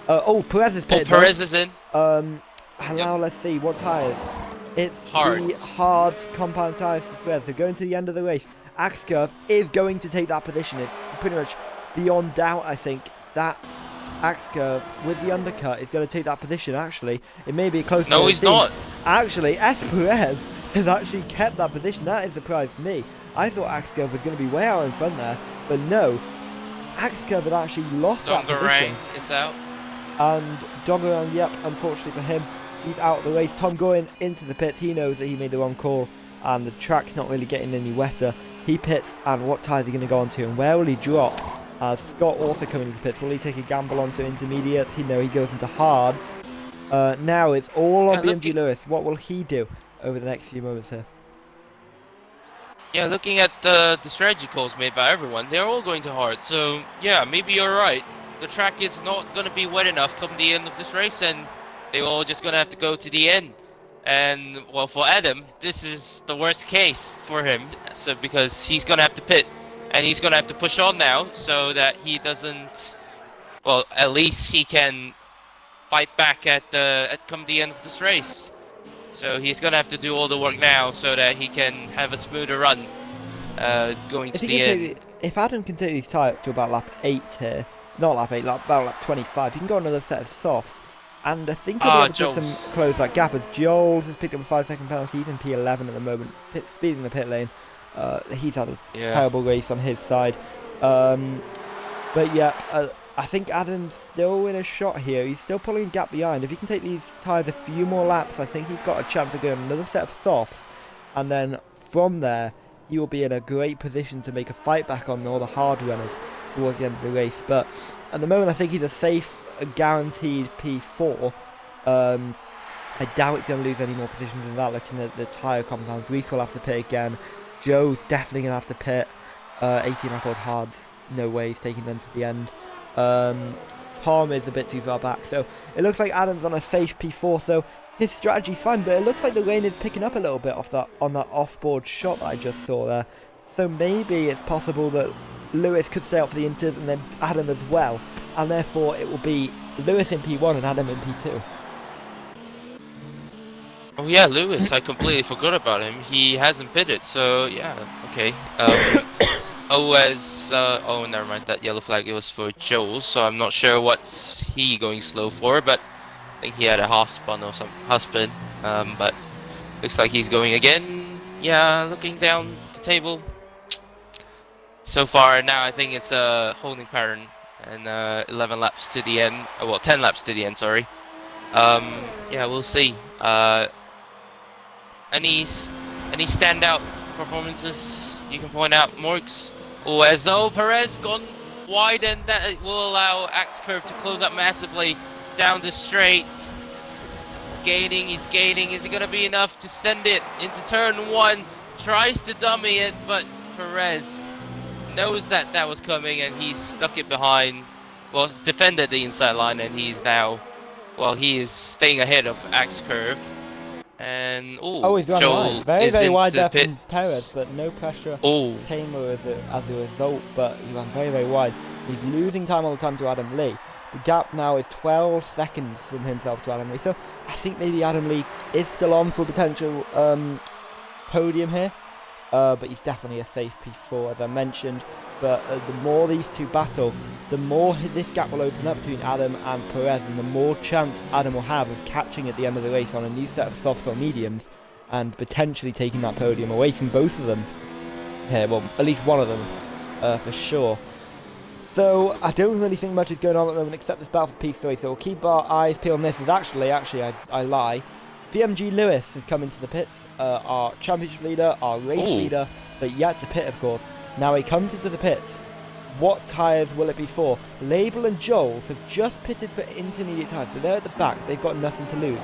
Perez is pitted. Perez is in. And now let's see what tyres. It's the hard compound tyres for Perez. So going to the end of the race, Axe Curve is going to take that position. It's pretty much beyond doubt, I think, that Axe Curve with the undercut is going to take that position. Actually, it may be close. No, he's not. Actually, Perez has actually kept that position. That is a surprise for me. I thought Axe Curve was going to be way out in front there, but no, Axe Curve had actually lost that position. Dongarang is out. And Dongarang, yep, unfortunately for him, he's out of the race. Tom going into the pits, he knows that he made the wrong call, and the track's not really getting any wetter. He pits, and what tyre is he going to go onto, and where will he drop? Scott also coming into the pits. Will he take a gamble onto intermediates? He goes into hards. Now it's all on BMG Lewis. What will he do over the next few moments here? Yeah, looking at the strategy calls made by everyone, they're all going to hard. So yeah, maybe you're right. The track is not going to be wet enough come the end of this race, and they're all just going to have to go to the end. And well, for Adam, this is the worst case for him. So because he's going to have to pit. And he's going to have to push on now so that he doesn't, well, at least he can fight back at come the end of this race. So he's going to have to do all the work now so that he can have a smoother run going to the end. If Adam can take these tyres to about lap 8 here, not lap 8, about lap 25, he can go another set of softs. And I think he'll be able to close that gap as Joel has picked up a 5-second penalty. He's in P11 at the moment, speeding the pit lane. He's had a terrible race on his side. But yeah, I think Adam's still in a shot here. He's still pulling a gap behind. If he can take these tyres a few more laps, I think he's got a chance of going another set of softs. And then from there, he will be in a great position to make a fight back on all the hard runners towards the end of the race. But at the moment, I think he's a safe, guaranteed P4. I doubt he's going to lose any more positions than that, looking at the tyre compounds. Reese will have to pit again. Joe's definitely going to have to pit. 18 lap old hards, no way he's taking them to the end. Tom is a bit too far back, so it looks like Adam's on a safe P4, so his strategy's fine, but it looks like the rain is picking up a little bit on that off-board shot that I just saw there. So maybe it's possible that Lewis could stay out for the inters and then Adam as well, and therefore it will be Lewis in P1 and Adam in P2. Oh yeah, Lewis, I completely forgot about him. He hasn't pitted, so yeah, okay. Oh, never mind, that yellow flag, it was for Joel, so I'm not sure what's he going slow for, but I think he had a half spin or some half spin. But Looks like he's going again. Yeah, looking down the table. So far now, I think it's a holding pattern, and 11 laps to the end. Well, 10 laps to the end. Sorry. Yeah, we'll see. Any standout performances you can point out, Morgs? Oh, as though Perez gone wide, and that will allow Axe Curve to close up massively down the straight. He's gaining, he's gaining. Is it going to be enough to send it into turn 1? Tries to dummy it, but Perez knows that that was coming, and he's stuck it behind. Well, defended the inside line, and he's now, well, he is staying ahead of Axe Curve. And oh, he's run Joel wide. Very, is very wide into there pit. from Perez, but no pressure Oh, came as a result. But he ran very, very wide. He's losing time all the time to Adam Lee. The gap now is 12 seconds from himself to Adam Lee. So I think maybe Adam Lee is still on for a potential podium here. But he's definitely a safe P4, as I mentioned. But the more these two battle, the more this gap will open up between Adam and Perez, and the more chance Adam will have of catching at the end of the race on a new set of softs or mediums, and potentially taking that podium away from both of them here. Well, at least one of them, for sure. So I don't really think much is going on at the moment except this battle for P3. So we'll keep our eyes peeled on this. Is actually, I lie. BMG Lewis has come into the pits. Our championship leader, our race leader, but yet to pit, of course. Now he comes into the pits. What tyres will it be for? Label and Joel have just pitted for intermediate tyres, but they're at the back. They've got nothing to lose.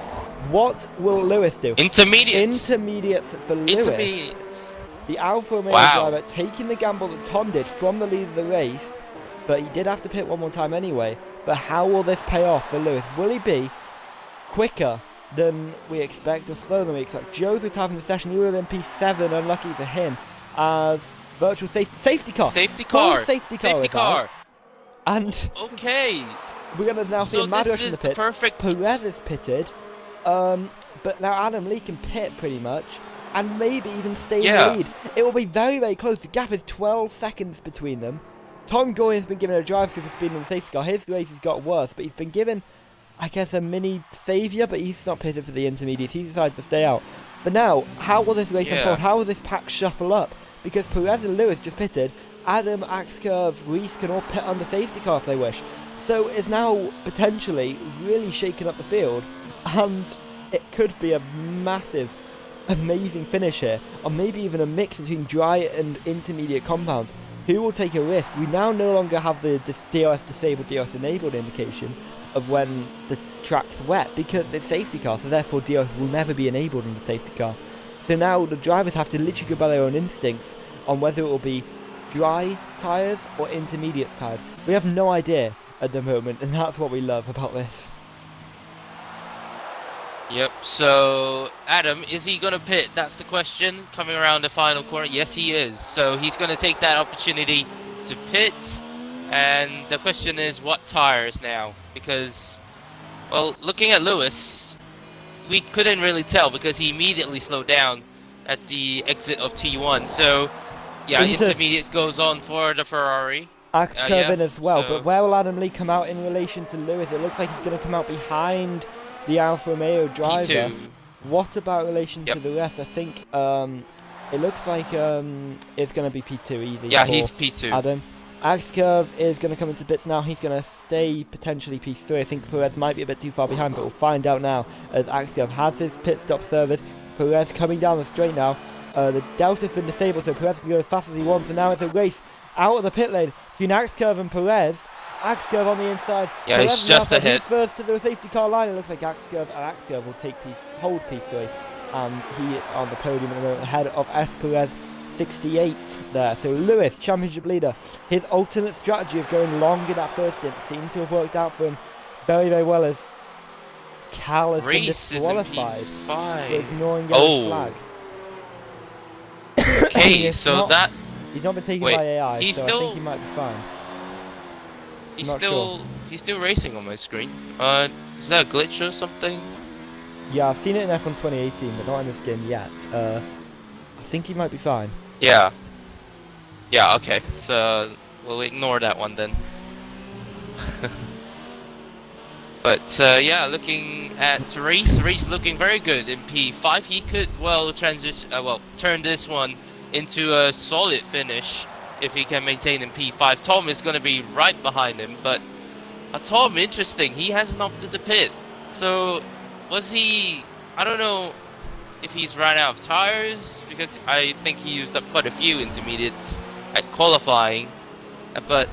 What will Lewis do? intermediates. Intermediates for Lewis. Intermediates. The Alfa Romeo driver taking the gamble that Tom did from the lead of the race, but he did have to pit one more time anyway. But how will this pay off for Lewis? Will he be quicker than we expect or slower than we expect? Joe's retiring the session. He will then P7, unlucky for him, as virtual safety car. Safety car. Safety car. And okay, we're going to now see a mad rush in the pit. Perfect. Perez is pitted, but now Adam Lee can pit pretty much, and maybe even stay in the lead. It will be very, very close. The gap is 12 seconds between them. Tom Goy has been given a drive through the speed on the safety car. His race has got worse, but he's been given, I guess, a mini saviour, but he's not pitted for the intermediates. He decided to stay out. But now, how will this race unfold? How will this pack shuffle up? Because Perez and Lewis just pitted. Adam, Axe Curve, Reese can all pit on the safety car if they wish. So it's now potentially really shaking up the field, and it could be a massive, amazing finish here, or maybe even a mix between dry and intermediate compounds. Who will take a risk? We now no longer have the DRS disabled, DRS enabled indication of when the track's wet, because it's safety car, so therefore DRS will never be enabled on the safety car. So now the drivers have to literally go by their own instincts on whether it will be dry tyres or intermediate tyres. We have no idea at the moment, and that's what we love about this. Yep, so Adam, is he going to pit? That's the question. Coming around the final corner, yes he is. So he's going to take that opportunity to pit. And the question is, what tyres now? Because, well, looking at Lewis, we couldn't really tell because he immediately slowed down at the exit of T1. So, yeah, intermediate goes on for the Ferrari. Axe Curve in as well, but where will Adam Lee come out in relation to Lewis? It looks like he's going to come out behind the Alfa Romeo driver. P2. What about relation to the rest? I think it looks like it's going to be P2 easy. Yeah, he's P2. Adam. Axe Curve is going to come into bits now. He's going to stay potentially P3. I think Perez might be a bit too far behind, but we'll find out now as Axe Curve has his pit stop service. Perez coming down the straight now. The Delta's been disabled, so Perez can go as fast as he wants, and now it's a race out of the pit lane between Axe Curve and Perez. Axe Curve on the inside. Yeah, Perez he's just ahead. First to the safety car line. It looks like Axe Curve will take hold P3. He is on the podium at the moment, ahead of S. Perez, 68 there. So Lewis, championship leader, his alternate strategy of going long in that first stint seemed to have worked out for him very, very well, as Cal has been disqualified for ignoring yellow flag. Okay, so that... He's not been taken by AI, he's so still, I think he might be fine. He's still racing on my screen. Is that a glitch or something? Yeah, I've seen it in F1 2018, but not in this game yet. I think he might be fine. Yeah. Yeah, okay. So, we'll ignore that one then. But yeah, looking at Reese looking very good in P5. He could turn this one into a solid finish if he can maintain in P5. Tom is going to be right behind him, but Tom, interesting, he hasn't opted to pit. So was he? I don't know if he's run out of tires, because I think he used up quite a few intermediates at qualifying. But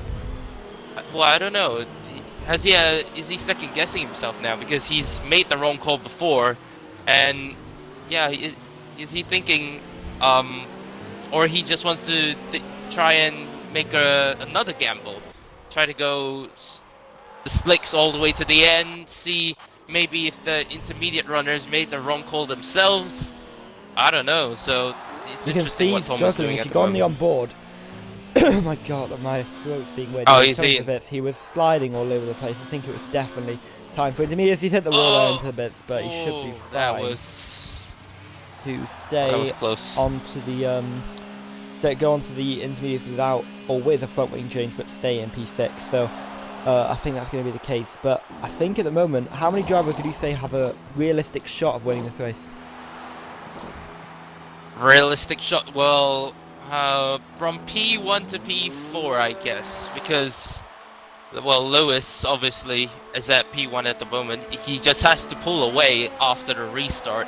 well, I don't know. Has he? Is he second guessing himself now because he's made the wrong call before? And yeah, is he thinking, or he just wants to try and make another gamble, try to go the slicks all the way to the end, see maybe if the intermediate runners made the wrong call themselves. I don't know. So it's interesting what Tom is doing at the moment. If you go on the onboard. Oh my god, my throat's being weird. Oh, you see? He was sliding all over the place. I think it was definitely time for intermediates. He's hit the wall into the bits, but he should be fine. That was to stay that was close. Onto the go onto the intermediates without or with a front wing change, but stay in P6. So I think that's going to be the case. But I think at the moment, how many drivers would you say have a realistic shot of winning this race? Realistic shot? Well, from P1 to P4, I guess, because, well, Lewis obviously is at P1 at the moment. He just has to pull away after the restart.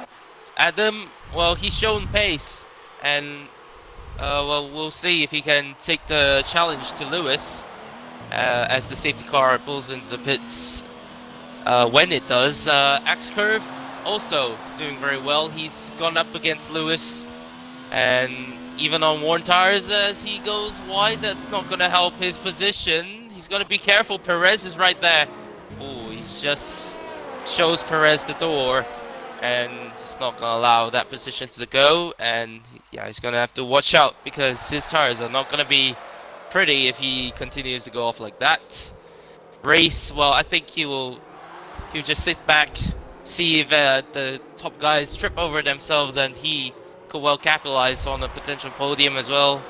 Adam, well, he's shown pace, and well, we'll see if he can take the challenge to Lewis as the safety car pulls into the pits. When it does, Axe Curve also doing very well. He's gone up against Lewis, and even on worn tires as he goes wide, that's not going to help his position. He's going to be careful. Perez is right there. Oh, he just shows Perez the door, and he's not going to allow that position to go. And yeah, he's going to have to watch out because his tires are not going to be pretty if he continues to go off like that. Race, well, I think he'll just sit back, see if the top guys trip over themselves, and he could well capitalize on a potential podium as well.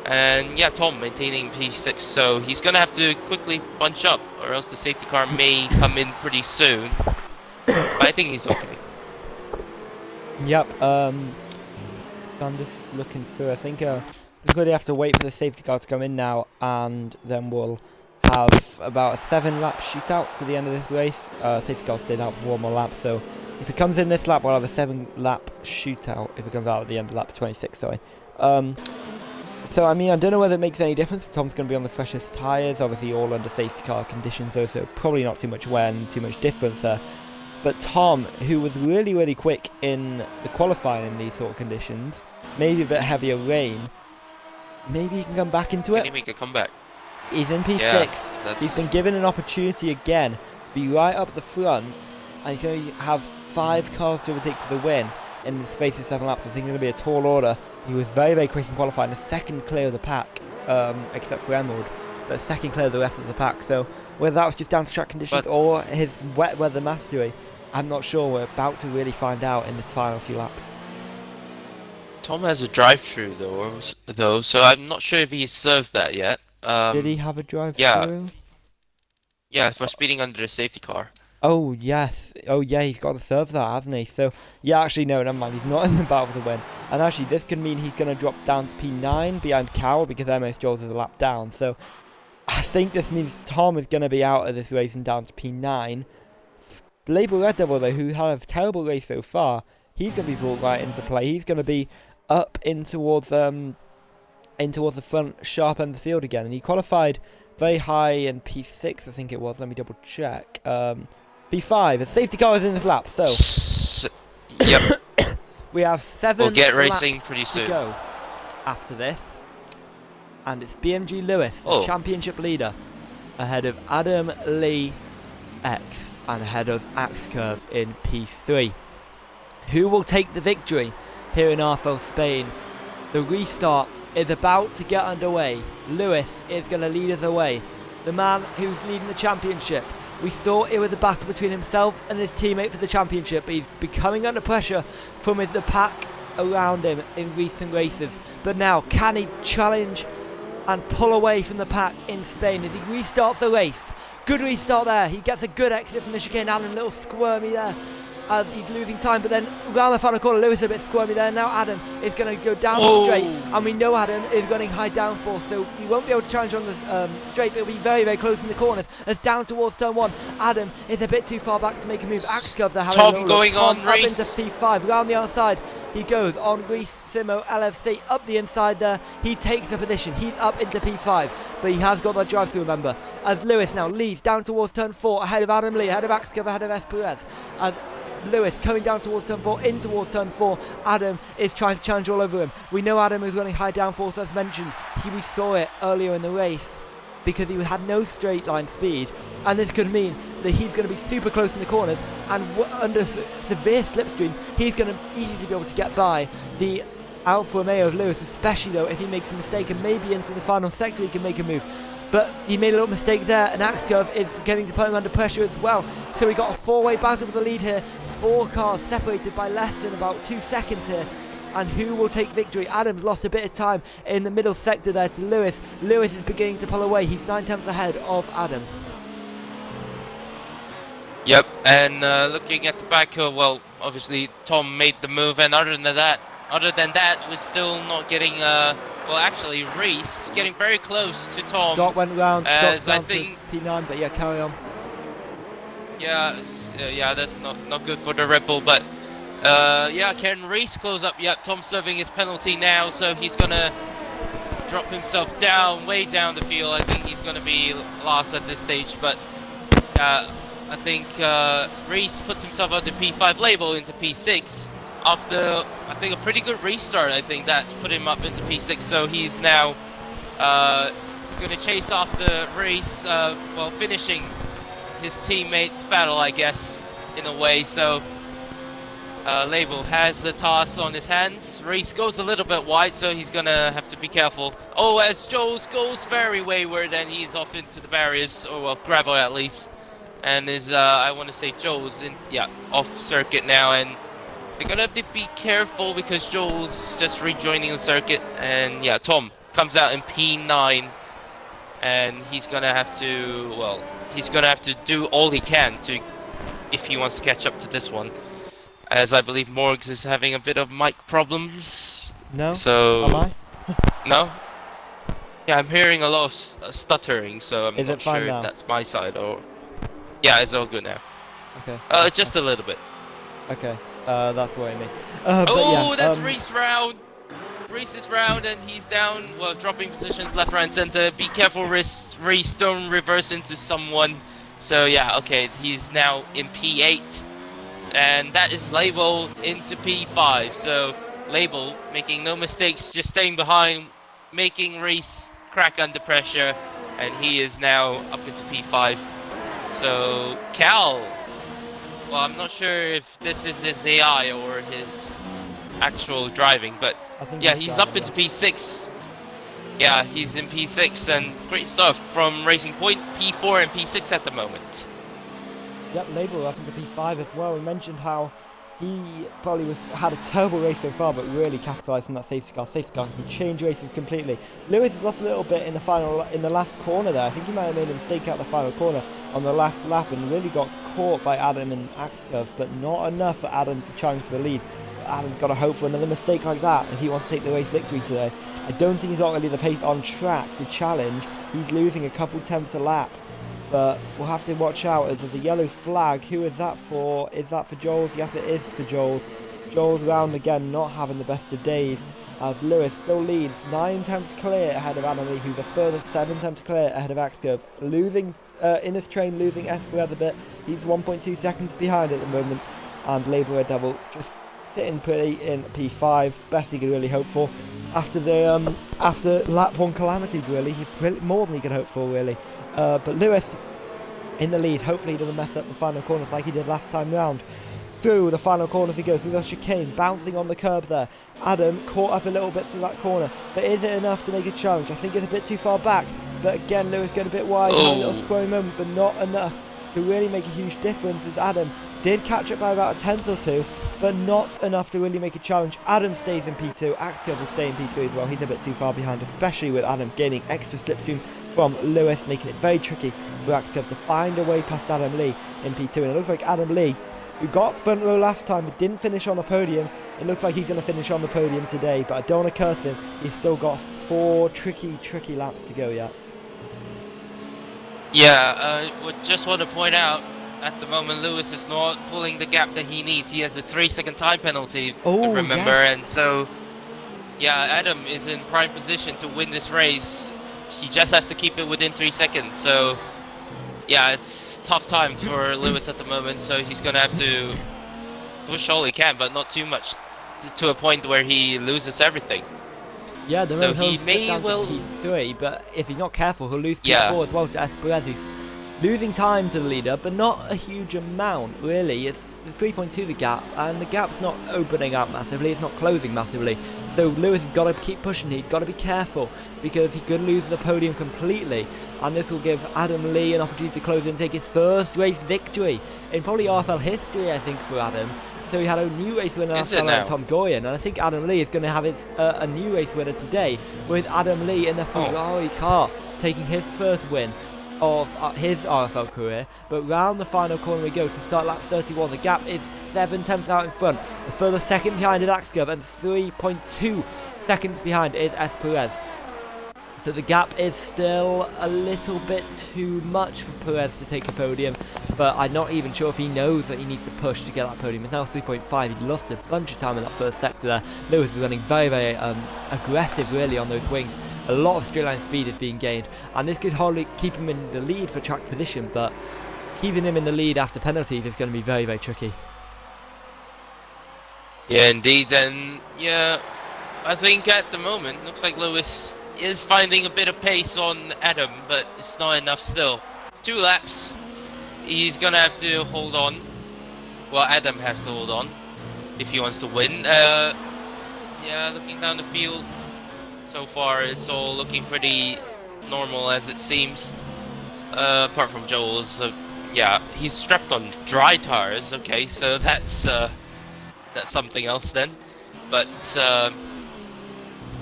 And yeah, Tom maintaining P6, so he's gonna have to quickly bunch up, or else the safety car may come in pretty soon. But I think he's okay. Yep. So I'm just looking through. I think we're going to have to wait for the safety car to come in now, and then we'll have about a 7-lap shootout to the end of this race. Safety car stayed out for one more lap, so if it comes in this lap, we'll have a 7-lap shootout. If it comes out at the end of lap 26, sorry. So, I mean, I don't know whether it makes any difference. Tom's going to be on the freshest tyres, obviously all under safety car conditions, though, so probably not too much wear and too much difference there. But Tom, who was really, really quick in the qualifying in these sort of conditions, maybe a bit heavier rain, maybe he can come back into it. Can he make a comeback? He's in P6. Yeah, he's been given an opportunity again to be right up the front, and he's going to have 5 cars to overtake for the win in the space of 7 laps. I think it's going to be a tall order. He was very, very quick in qualifying, the second clear of the pack, except for Emerald, but second clear of the rest of the pack. So whether that was just down to track conditions or his wet weather mastery, I'm not sure. We're about to really find out in the final few laps. Tom has a drive-through though, so I'm not sure if he's served that yet. Did he have a drive-through? Yeah. Yeah, for speeding under the safety car. Oh, yes. Oh, yeah, he's got to serve that, hasn't he? So, yeah, actually, no, never mind. He's not in the battle for the win. And actually, this could mean he's going to drop down to P9 behind Carroll because MS Jones is a lap down. So, I think this means Tom is going to be out of this race and down to P9. Label Red Devil, though, who had a terrible race so far, he's going to be brought right into play. He's going to be up in towards the front sharp end of the field again. And he qualified very high in P6, I think it was. Let me double check. P5. The safety car is in this lap, so yep. We have 7 We'll get racing pretty soon to go after this, and it's BMG Lewis, the championship leader, ahead of Adam Lee X and ahead of Axe Curve in P3. Who will take the victory here in RFL Spain? The restart is about to get underway. Lewis is going to lead us away. The man who's leading the championship. We thought it was a battle between himself and his teammate for the championship, but he's becoming under pressure from the pack around him in recent races. But now, can he challenge and pull away from the pack in Spain as he restarts the race? Good restart there. He gets a good exit from the chicane. Adam a little squirmy there as he's losing time, but then around the final corner, Lewis a bit squirmy there. Now Adam is going to go down the straight, and we know Adam is running high downforce, so he won't be able to challenge on the straight, but it'll be very, very close in the corners. As down towards turn 1, Adam is a bit too far back to make a move. Axe curve there. Tom going on up Reese. into P5, around the outside. He goes on Reese Simo LFC up the inside there. He takes the position. He's up into P5, but he has got that drive through, remember. As Lewis now leads down towards turn 4, ahead of Adam Lee, ahead of Axcove, ahead of S. Perez. As Lewis coming down towards turn 4, in towards turn 4. Adam is trying to challenge all over him. We know Adam is running high downforce, as mentioned. We saw it earlier in the race because he had no straight line speed, and this could mean that he's going to be super close in the corners, and under severe slipstream, he's going to easily be able to get by the Alfa Romeo of Lewis, especially though if he makes a mistake and maybe into the final sector he can make a move. But he made a little mistake there, and Axe Curve is getting to put him under pressure as well. So we got a 4-way battle for the lead here. 4 cars separated by less than about 2 seconds here. And who will take victory? Adam's lost a bit of time in the middle sector there to Lewis. Lewis is beginning to pull away. He's 9/10 ahead of Adam. Yep, and looking at the back, well, obviously Tom made the move, and other than that, we're still not getting. Well, actually, Reese getting very close to Tom. Scott went round. Scott's down I think to P9, but yeah, carry on. Yeah, that's not good for the Red Bull, but yeah, can Reese close up? Yep, Tom's serving his penalty now, so he's gonna drop himself down, way down the field. I think he's gonna be last at this stage, but I think Reese puts himself on the P5 label into P6 after, I think, a pretty good restart. I think that's put him up into P6, so he's now going to chase after Reese, well, finishing his teammates' battle, I guess, in a way. So Label has the task on his hands. Reese goes a little bit wide, so he's going to have to be careful. Oh, as Jules goes very wayward, and he's off into the barriers, or well, gravel at least. And is, I want to say Joel's off circuit now, and they're gonna have to be careful because Joel's just rejoining the circuit, and yeah, Tom comes out in P9, and he's gonna have to, well, he's gonna have to do all he can to, if he wants to catch up to this one, as I believe Morgs is having a bit of mic problems. No. So. Am I? No. Yeah, I'm hearing a lot of stuttering, so I'm not sure now? if that's my side or. Yeah, it's all good now. Okay. Just a little bit. Okay. That's what I mean. Oh, yeah, that's Reese round. Reese is round and he's down. Well, dropping positions left, right, and center. Be careful, Reese. Don't reverse into someone. So yeah, okay, he's now in P8, and that is Label into P5. So Label making no mistakes, just staying behind, making Reese crack under pressure, and he is now up into P5. So Cal, well, I'm not sure if this is his AI or his actual driving, but yeah, he's up into P6. Yeah, he's in P6, and great stuff from Racing Point, P4 and P6 at the moment. Yep, Label up into P5 as well. We mentioned how he probably had a terrible race so far, but really capitalised on that safety car. Safety car can change races completely. Lewis has lost a little bit in the last corner there. I think he might have made a mistake out the final corner on the last lap and really got caught by Adam and Axcurve, but not enough for Adam to challenge for the lead. Adam's got to hope for another mistake like that, and he wants to take the race victory today. I don't think he's got really the pace on track to challenge. He's losing a couple tenths a lap, but we'll have to watch out as there's a yellow flag. Who is that for? Is that for Joel's? Yes, it is for Joel's. Joel's round again, not having the best of days, as Lewis still leads 9 tenths clear ahead of Annalie, who's a further 7 tenths clear ahead of Axcurve. Losing in this train, losing Esquerez a bit. He's 1.2 seconds behind at the moment, and Label Red Devil just sitting pretty in P5. Best he could really hope for after the after lap 1 calamities. Really, more than he could hope for, really. But Lewis in the lead. Hopefully he doesn't mess up the final corners like he did last time round. Through the final corner as he goes through the chicane, bouncing on the curb there. Adam caught up a little bit through that corner, but is it enough to make a challenge? I think it's a bit too far back, but again Lewis going a bit wide, a little squirmy moment, but not enough to really make a huge difference, as Adam did catch up by about a tenth or two, but not enough to really make a challenge. Adam stays in P2, Axcurve will stay in P3 as well. He's a bit too far behind, especially with Adam gaining extra slipstream from Lewis, making it very tricky for Axcurve to find a way past Adam Lee in P2. And it looks like Adam Lee, who got front row last time but didn't finish on the podium, it looks like he's going to finish on the podium today. But I don't want to curse him. He's still got 4 tricky laps to go yet. Yeah, would just want to point out, at the moment Lewis is not pulling the gap that he needs. He has a 3-second time penalty, remember, yes. and so, yeah, Adam is in prime position to win this race. He just has to keep it within 3 seconds, so, yeah, it's tough times for Lewis at the moment, so he's going to have to push all he can, but not too much, to a point where he loses everything. Yeah, so he may well P3, but if he's not careful, he'll lose P4 as well to Esperez, who's losing time to the leader, but not a huge amount, really. It's 3.2 the gap, and the gap's not opening up massively, it's not closing massively. So Lewis has got to keep pushing, he's got to be careful, because he could lose the podium completely, and this will give Adam Lee an opportunity to close in and take his first race victory in probably RFL history, I think, for Adam. So he had a new race winner last time, Tom Goyen, and I think Adam Lee is going to have his, a new race winner today, with Adam Lee in the Ferrari car, taking his first win of his RFL career. But round the final corner we go to start lap 31. The gap is 7/10 out in front. A further second behind is Axcurve, and 3.2 seconds behind is Perez. So the gap is still a little bit too much for Perez to take a podium, but I'm not even sure if he knows that he needs to push to get that podium. It's now 3.5. He lost a bunch of time in that first sector there. Lewis is running very aggressive really on those wings. A lot of straight line speed is being gained, and this could hardly keep him in the lead for track position, but keeping him in the lead after penalties is going to be very tricky. Yeah, indeed, and yeah, I think at the moment, looks like Lewis is finding a bit of pace on Adam, but it's not enough still. 2 laps, he's going to have to hold on. Well, Adam has to hold on if he wants to win. Yeah, looking down the field, so far it's all looking pretty normal as it seems. Apart from Joel's, yeah, he's strapped on dry tires, okay, so that's something else then. But,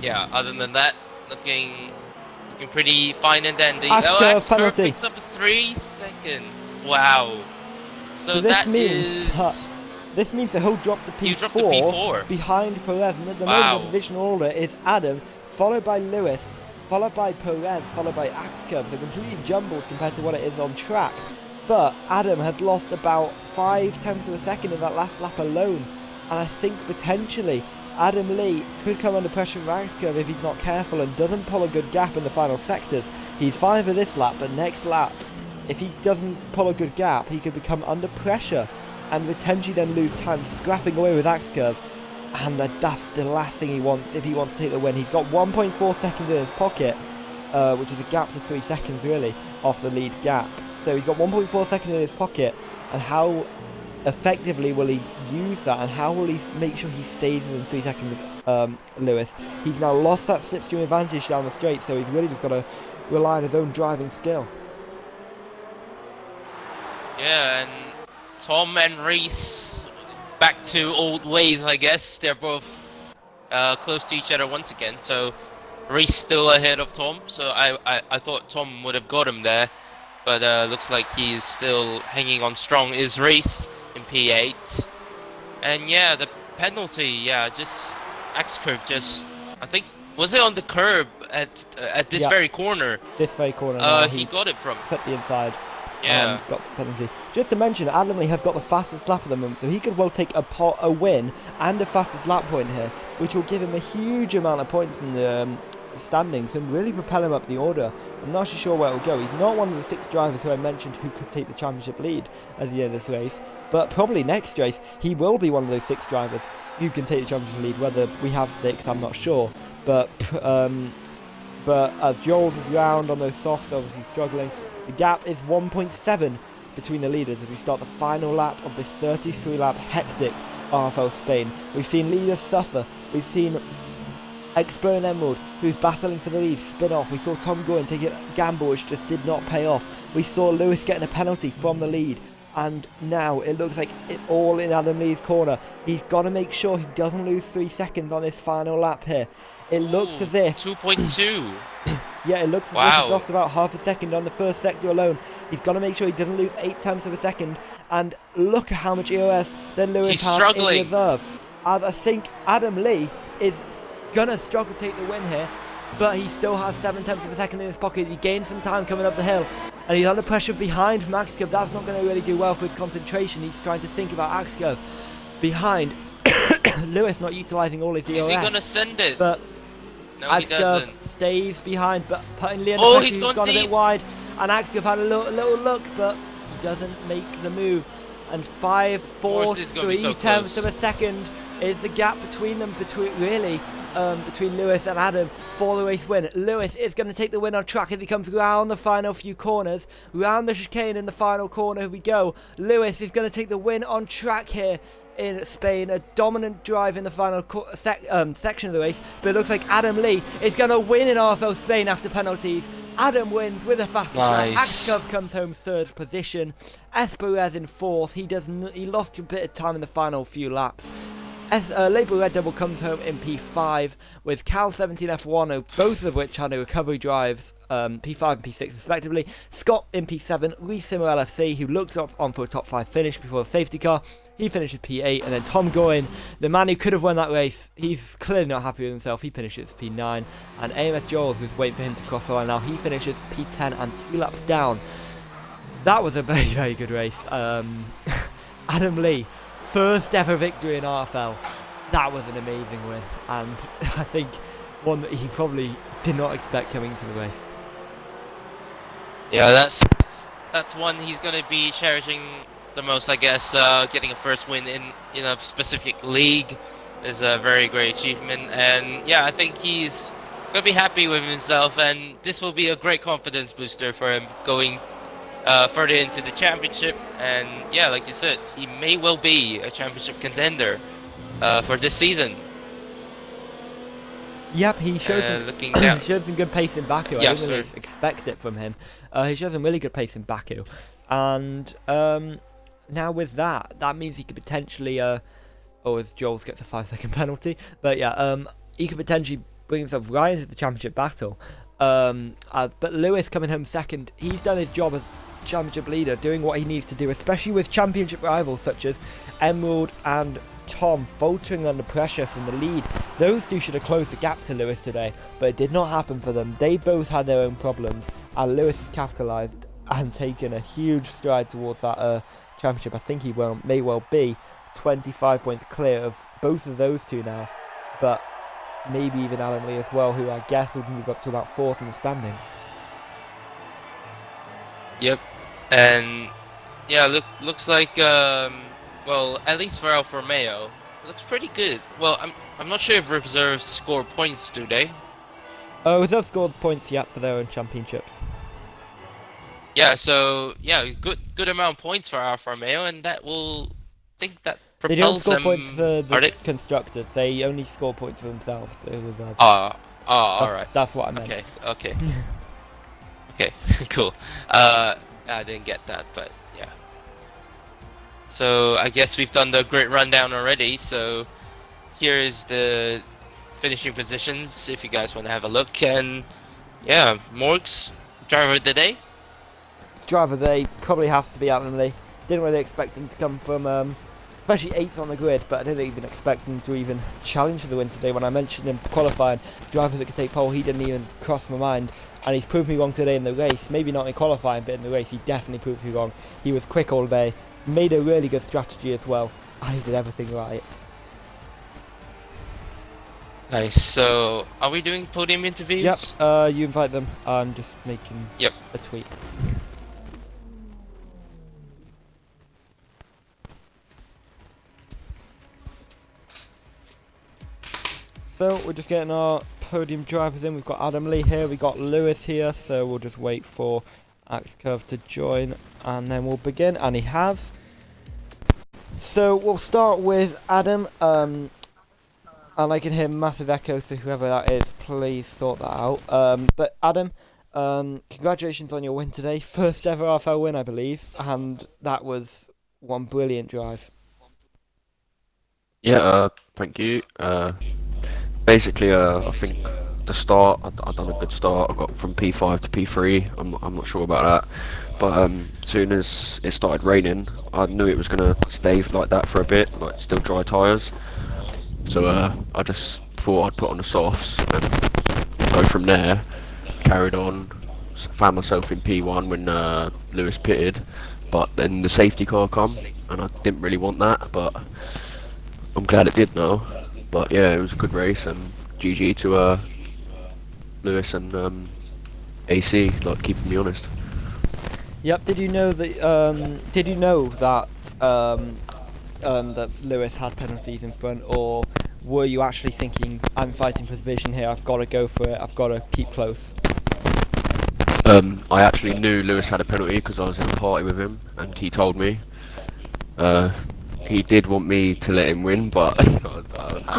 yeah, other than that, looking pretty fine and dandy. Axcurve picks up a 3 second. Wow. So this means that he'll drop to P4, behind Perez, and at the moment the divisional order is Adam, followed by Lewis, followed by Perez, followed by Axcurve. So completely jumbled compared to what it is on track. But Adam has lost about 0.5 of a second in that last lap alone, and I think potentially Adam Lee could come under pressure from Axcurve if he's not careful and doesn't pull a good gap in the final sectors. He's fine for this lap, but next lap, if he doesn't pull a good gap, he could become under pressure and potentially then lose time scrapping away with Axcurve. And that's the last thing he wants if he wants to take the win. He's got 1.4 seconds in his pocket, which is a gap to 3 seconds really off the lead gap. So he's got 1.4 seconds in his pocket, and how effectively will he use that, and how will he make sure he stays within 3 seconds, Lewis? He's now lost that slipstream advantage down the straight, so he's really just got to rely on his own driving skill. Yeah, and Tom and Reese back to old ways, I guess. They're both close to each other once again, so Reese still ahead of Tom, so I thought Tom would have got him there, but looks like he's still hanging on strong is Reese in P8. And yeah, the penalty, yeah, just Axcurve just, I think, was it on the curb at this very corner? This very corner. He got it from. Put the inside. Yeah. Got the penalty. Just to mention, Adam Lee has got the fastest lap at the moment, so he could well take a win and a fastest lap point here, which will give him a huge amount of points in the standings and really propel him up the order. I'm not actually sure where it will go. He's not one of the 6 drivers who I mentioned who could take the championship lead at the end of this race, but probably next race he will be one of those 6 drivers who can take the championship lead. Whether we have 6, I'm not sure, but as Joel's is round on those softs, obviously struggling. The gap is 1.7 between the leaders as we start the final lap of this 33-lap hectic RFL Spain. We've seen leaders suffer. We've seen Explorer and Emerald, who's battling for the lead, spin off. We saw Tom Goyen take a gamble which just did not pay off. We saw Lewis getting a penalty from the lead. And now it looks like it's all in Adam Lee's corner. He's got to make sure he doesn't lose 3 seconds on this final lap here. It looks as if 2.2. Yeah, it looks as if he's Wow. lost about half a second on the first sector alone. He's got to make sure he doesn't lose 8 tenths of a second. And look at how much EOS that Lewis He's has in struggling. reserve. As I think Adam Lee is going to struggle to take the win here. But he still has 7 tenths of a second in his pocket. He gained some time coming up the hill. And he's under pressure behind from Axcurve. That's not going to really do well for his concentration. He's trying to think about Axcurve behind. Lewis not utilising all his EOS. Is he going to send it? But no, he doesn't. stays behind, but putting Lee under Oh, pressure. he's He's gone deep. a bit wide. And Axcurve had a little look, but he doesn't make the move. And 5, 4, 3 tenths of a second is the gap between them, between Lewis and Adam for the race win. Lewis is going to take the win on track as he comes round the final few corners. Round the chicane in the final corner, here we go. Lewis is going to take the win on track here in Spain. A dominant drive in the final section of the race, but it looks like Adam Lee is going to win in RFL Spain after penalties. Adam wins with a faster track. Axcurve comes home third position. Esperez in fourth. He lost a bit of time in the final few laps. Labour Red Devil comes home in P5 with Cal 17 F1, both of which had a recovery drives, P5 and P6 respectively. Scott in P7, Reece Simmer LFC, who looked on for a top 5 finish before the safety car. He finishes P8, and then Tom Goin, the man who could have won that race, he's clearly not happy with himself. He finishes P9, and AMS Joels was waiting for him to cross the line now. He finishes P10 and 2 laps down. That was a very, very good race. Adam Lee, first ever victory in RFL. That was an amazing win, and I think one that he probably did not expect coming into the race. Yeah, that's one he's going to be cherishing the most, I guess. Getting a first win in a specific league is a very great achievement, and yeah, I think he's going to be happy with himself, and this will be a great confidence booster for him going further into the championship. And yeah, like you said, he may well be a championship contender for this season. Yep, he showed he showed some good pace in Baku. Yeah, I didn't really expect it from him. He showed some really good pace in Baku, and now with that means he could potentially, as Joel gets a 5-second penalty, but yeah, he could potentially bring himself right into the championship battle. But Lewis coming home second, he's done his job as championship leader, doing what he needs to do, especially with championship rivals such as Emerald and Tom faltering under pressure from the lead. Those two should have closed the gap to Lewis today, but it did not happen for them. They both had their own problems, and Lewis has capitalised and taken a huge stride towards that championship. I think he may well be 25 points clear of both of those two now, but maybe even Adam Lee as well, who I guess would move up to about 4th in the standings. Yep, and yeah, looks like well, at least for Alfa Romeo, it looks pretty good. Well, I'm not sure if reserves score points, do they? Reserve scored points yet for their own championships. Yeah, so yeah, good amount of points for Alfa Romeo, and that will think that They don't propels score them. points for the constructors. They only score points for themselves. It was all right. That's what I meant. Okay. Okay, cool. I didn't get that, but yeah. So I guess we've done the great rundown already. So here is the finishing positions if you guys want to have a look. And yeah, Morgs, driver of the day. Driver of the day probably has to be Adam Lee. Didn't really expect him to come from, especially 8th on the grid, but I didn't even expect him to even challenge for the win today. When I mentioned him qualifying, driver that could take pole, he didn't even cross my mind. And he's proved me wrong today in the race. Maybe not in qualifying, but in the race he definitely proved me wrong. He was quick all day, made a really good strategy as well, and he did everything right. Nice. So are we doing podium interviews? Yep, you invite them. I'm just making a tweet. So we're just getting our podium drivers in. We've got Adam Lee here, we've got Lewis here, so we'll just wait for Axcurve to join and then we'll begin, and he has. So we'll start with Adam, and I can hear massive echo, so whoever that is, please sort that out. But Adam, congratulations on your win today, first ever RFL win I believe, and that was one brilliant drive. Yeah, thank you. Basically, I think the start, I done a good start. I got from P5 to P3. I'm not sure about that, but as soon as it started raining, I knew it was gonna stay like that for a bit, like still dry tyres. So I just thought I'd put on the softs and go from there. Carried on, found myself in P1 when Lewis pitted, but then the safety car come, and I didn't really want that, but I'm glad it did now. But yeah, it was a good race, and GG to Lewis and AC, like keeping me honest. Yep. Did you know that? Did you know that that Lewis had penalties in front, or were you actually thinking, I'm fighting for the position here, I've got to go for it, I've got to keep close? I actually knew Lewis had a penalty because I was in a party with him, and he told me. He did want me to let him win, but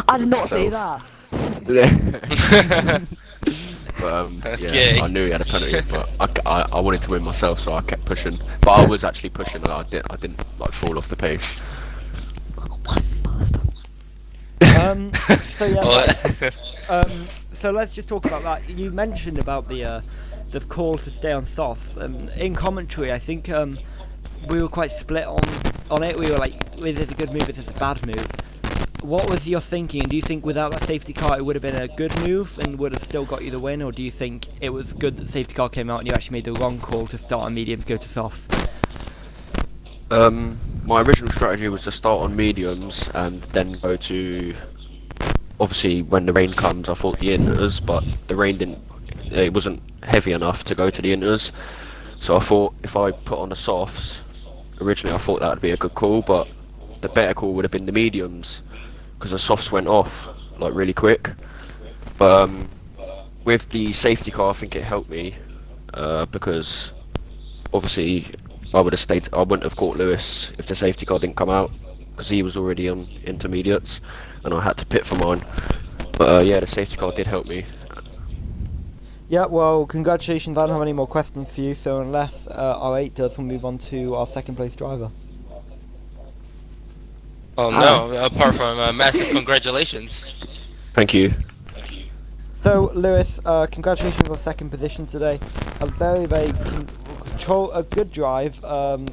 I did not say that. But Okay. yeah, I knew he had a penalty, but I wanted to win myself, so I kept pushing. But I was actually pushing, and I didn't like fall off the pace. So yeah. Well, So let's just talk about that. You mentioned about the call to stay on softs, and in commentary, I think we were quite split on it. We were like, is this a good move? Is this a bad move? What was your thinking? Do you think without that safety car it would have been a good move and would have still got you the win, or do you think it was good that the safety car came out and you actually made the wrong call to start on mediums, go to softs? My original strategy was to start on mediums and then go to. Obviously, when the rain comes, I thought the inters, but the rain didn't. It wasn't heavy enough to go to the inters, so I thought if I put on the softs, originally I thought that would be a good call, but the better call would have been the mediums, because the softs went off like really quick. But with the safety car, I think it helped me because obviously I would have stayed. I wouldn't have caught Lewis if the safety car didn't come out because he was already on intermediates, and I had to pit for mine. But yeah, the safety car did help me. Yeah, well, congratulations. I don't have any more questions for you, so unless our 8 does, we'll move on to our second place driver. oh no, apart from massive congratulations. Thank you. So, Lewis, congratulations on second position today. A very, very a good drive,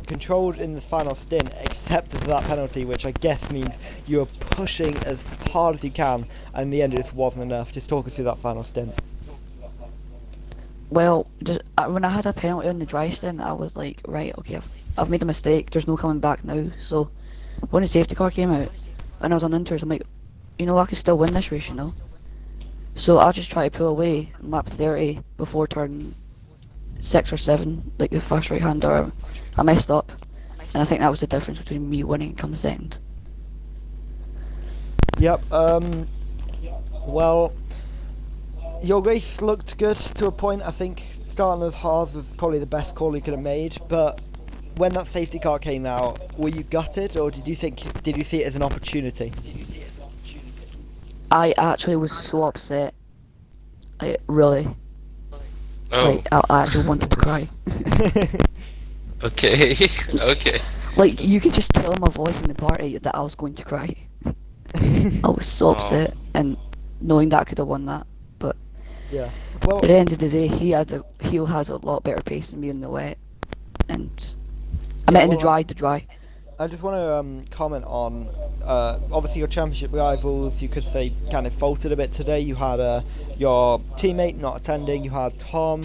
controlled in the final stint, except for that penalty, which I guess means you were pushing as hard as you can, and in the end it just wasn't enough. Just talk us through that final stint. Well, when I had a penalty on the dry stint, I was like, right, okay, I've made a mistake. There's no coming back now. So when the safety car came out and I was on inters, I'm like, you know, I can still win this race, you know. So I'll just try to pull away in lap 30 before turn 6 or 7, like the fast right hander. I messed up, and I think that was the difference between me winning and coming second. Yep. Well, your race looked good to a point. I think starting with Haas was probably the best call you could have made. But when that safety car came out, were you gutted, or did you see it as an opportunity? I actually was so upset. Really. Oh, Like, I actually wanted to cry. okay, okay. Like, you could just tell in my voice in the party that I was going to cry. I was so upset, and knowing that I could have won that. But Yeah. Well, at the end of the day, he has a lot better pace than me in the wet, and I meant in the dry. I just want to comment on obviously your championship rivals. You could say kind of faltered a bit today. You had your teammate not attending. You had Tom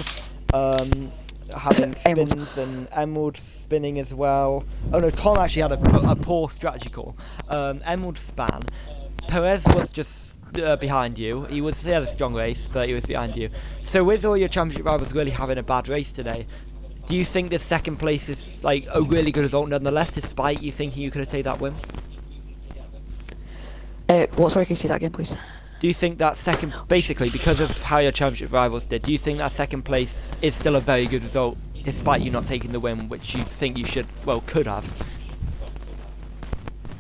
having spins and Emerald spinning as well. Oh no, Tom actually had a poor strategy call. Emerald span. Perez was just behind you. He had a strong race, but he was behind you. So with all your championship rivals really having a bad race today, do you think this second place is like a really good result nonetheless, despite you thinking you could have taken that win? Sorry, can you say that again, please? Do you think that second, basically because of how your championship rivals did, do you think that second place is still a very good result, despite you not taking the win, which you think you could have?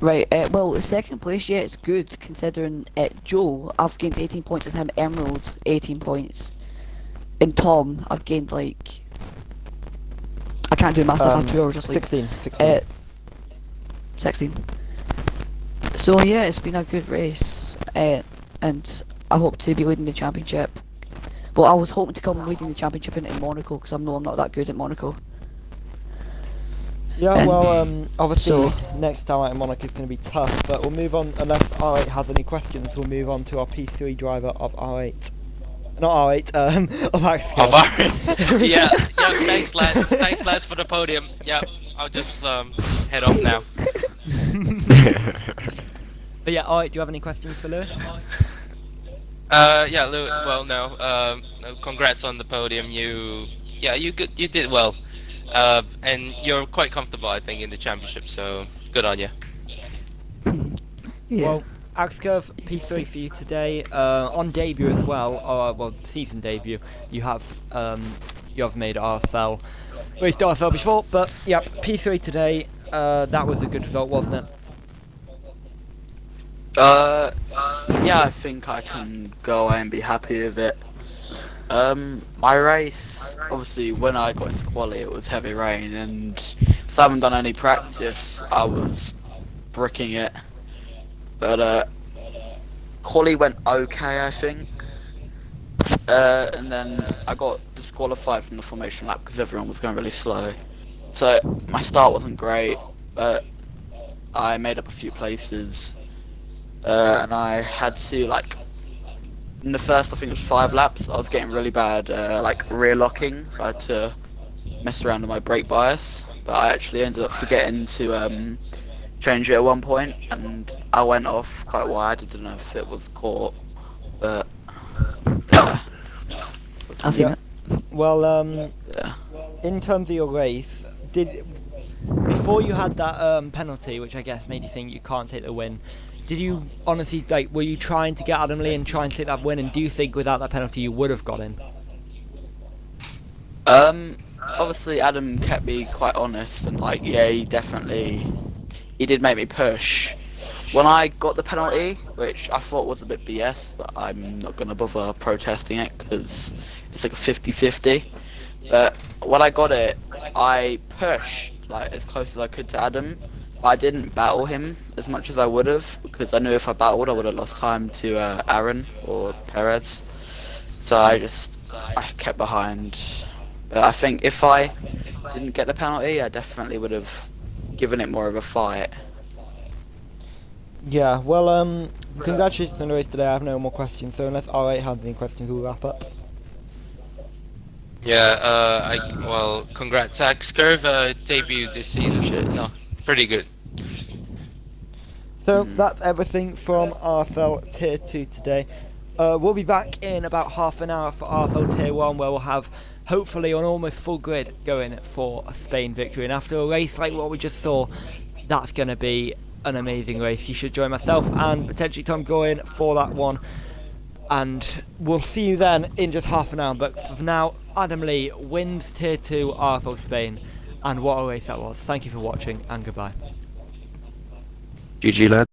Right, well, the second place, yeah, it's good, considering Joe, I've gained 18 points with him, Emerald, 18 points. And Tom, I've gained, like, I can't do maths, I have 2 hours of sleep. 16. 16. So, yeah, it's been a good race, and I hope to be leading the championship But I was hoping to come leading the championship in Monaco because I know I'm not that good at Monaco. Yeah, And well, obviously so- next time out in Monaco is going to be tough, but we'll move on, unless R8 has any questions, we'll move on to our P3 driver of R8. Not R8, of Axel. Of our, yeah, thanks lads for the podium. Yeah, I'll just head off now. But yeah, R8, do you have any questions for Lewis? Yeah, well, no. Congrats on the podium. You did well. And you're quite comfortable, I think, in the championship. So good on you. Yeah. Well, Axcurve P3 for you today. On debut as well, or well, season debut, you have made RFL. Raced RFL before, but yep, P3 today. That was a good result, wasn't it? Yeah, I think I can go away and be happy with it. My race, obviously, when I got into quali, it was heavy rain, and because I haven't done any practice, I was bricking it. But quali went okay, I think. And then I got disqualified from the formation lap because everyone was going really slow. So my start wasn't great, but I made up a few places. And I had to, like, in the first, I think it was 5 laps, I was getting really bad, like, rear locking, so I had to mess around with my brake bias, but I actually ended up forgetting to change it at one point, and I went off quite wide. I don't know if it was caught, but yeah. I've seen Yeah. it. Well, Yeah. in terms of your race, before you had that penalty, which I guess made you think you can't take the win, did you honestly, like, were you trying to get Adam Lee and try and take that win, and do you think without that penalty you would have got in? Obviously Adam kept me quite honest, and like, yeah, he did make me push. When I got the penalty, which I thought was a bit BS, but I'm not gonna bother protesting it because it's like a 50-50. But when I got it, I pushed like as close as I could to Adam. I didn't battle him as much as I would have, because I knew if I battled I would have lost time to Aaron or Perez. So I kept behind. But I think if I didn't get the penalty, I definitely would have given it more of a fight. Yeah, well, congratulations on the race today. I have no more questions, so unless R8 has any questions, we'll wrap up. Yeah, well, congrats, Axcurve, debuted this season. Cheers. No, pretty good. So that's everything from RFL Tier 2 today. We'll be back in about half an hour for RFL Tier 1, where we'll have hopefully an almost full grid going for a Spain victory. And after a race like what we just saw, that's going to be an amazing race. You should join myself and potentially Tom going for that one. And we'll see you then in just half an hour. But for now, Adam Lee wins Tier 2 RFL Spain. And what a race that was. Thank you for watching, and goodbye. GG, lad.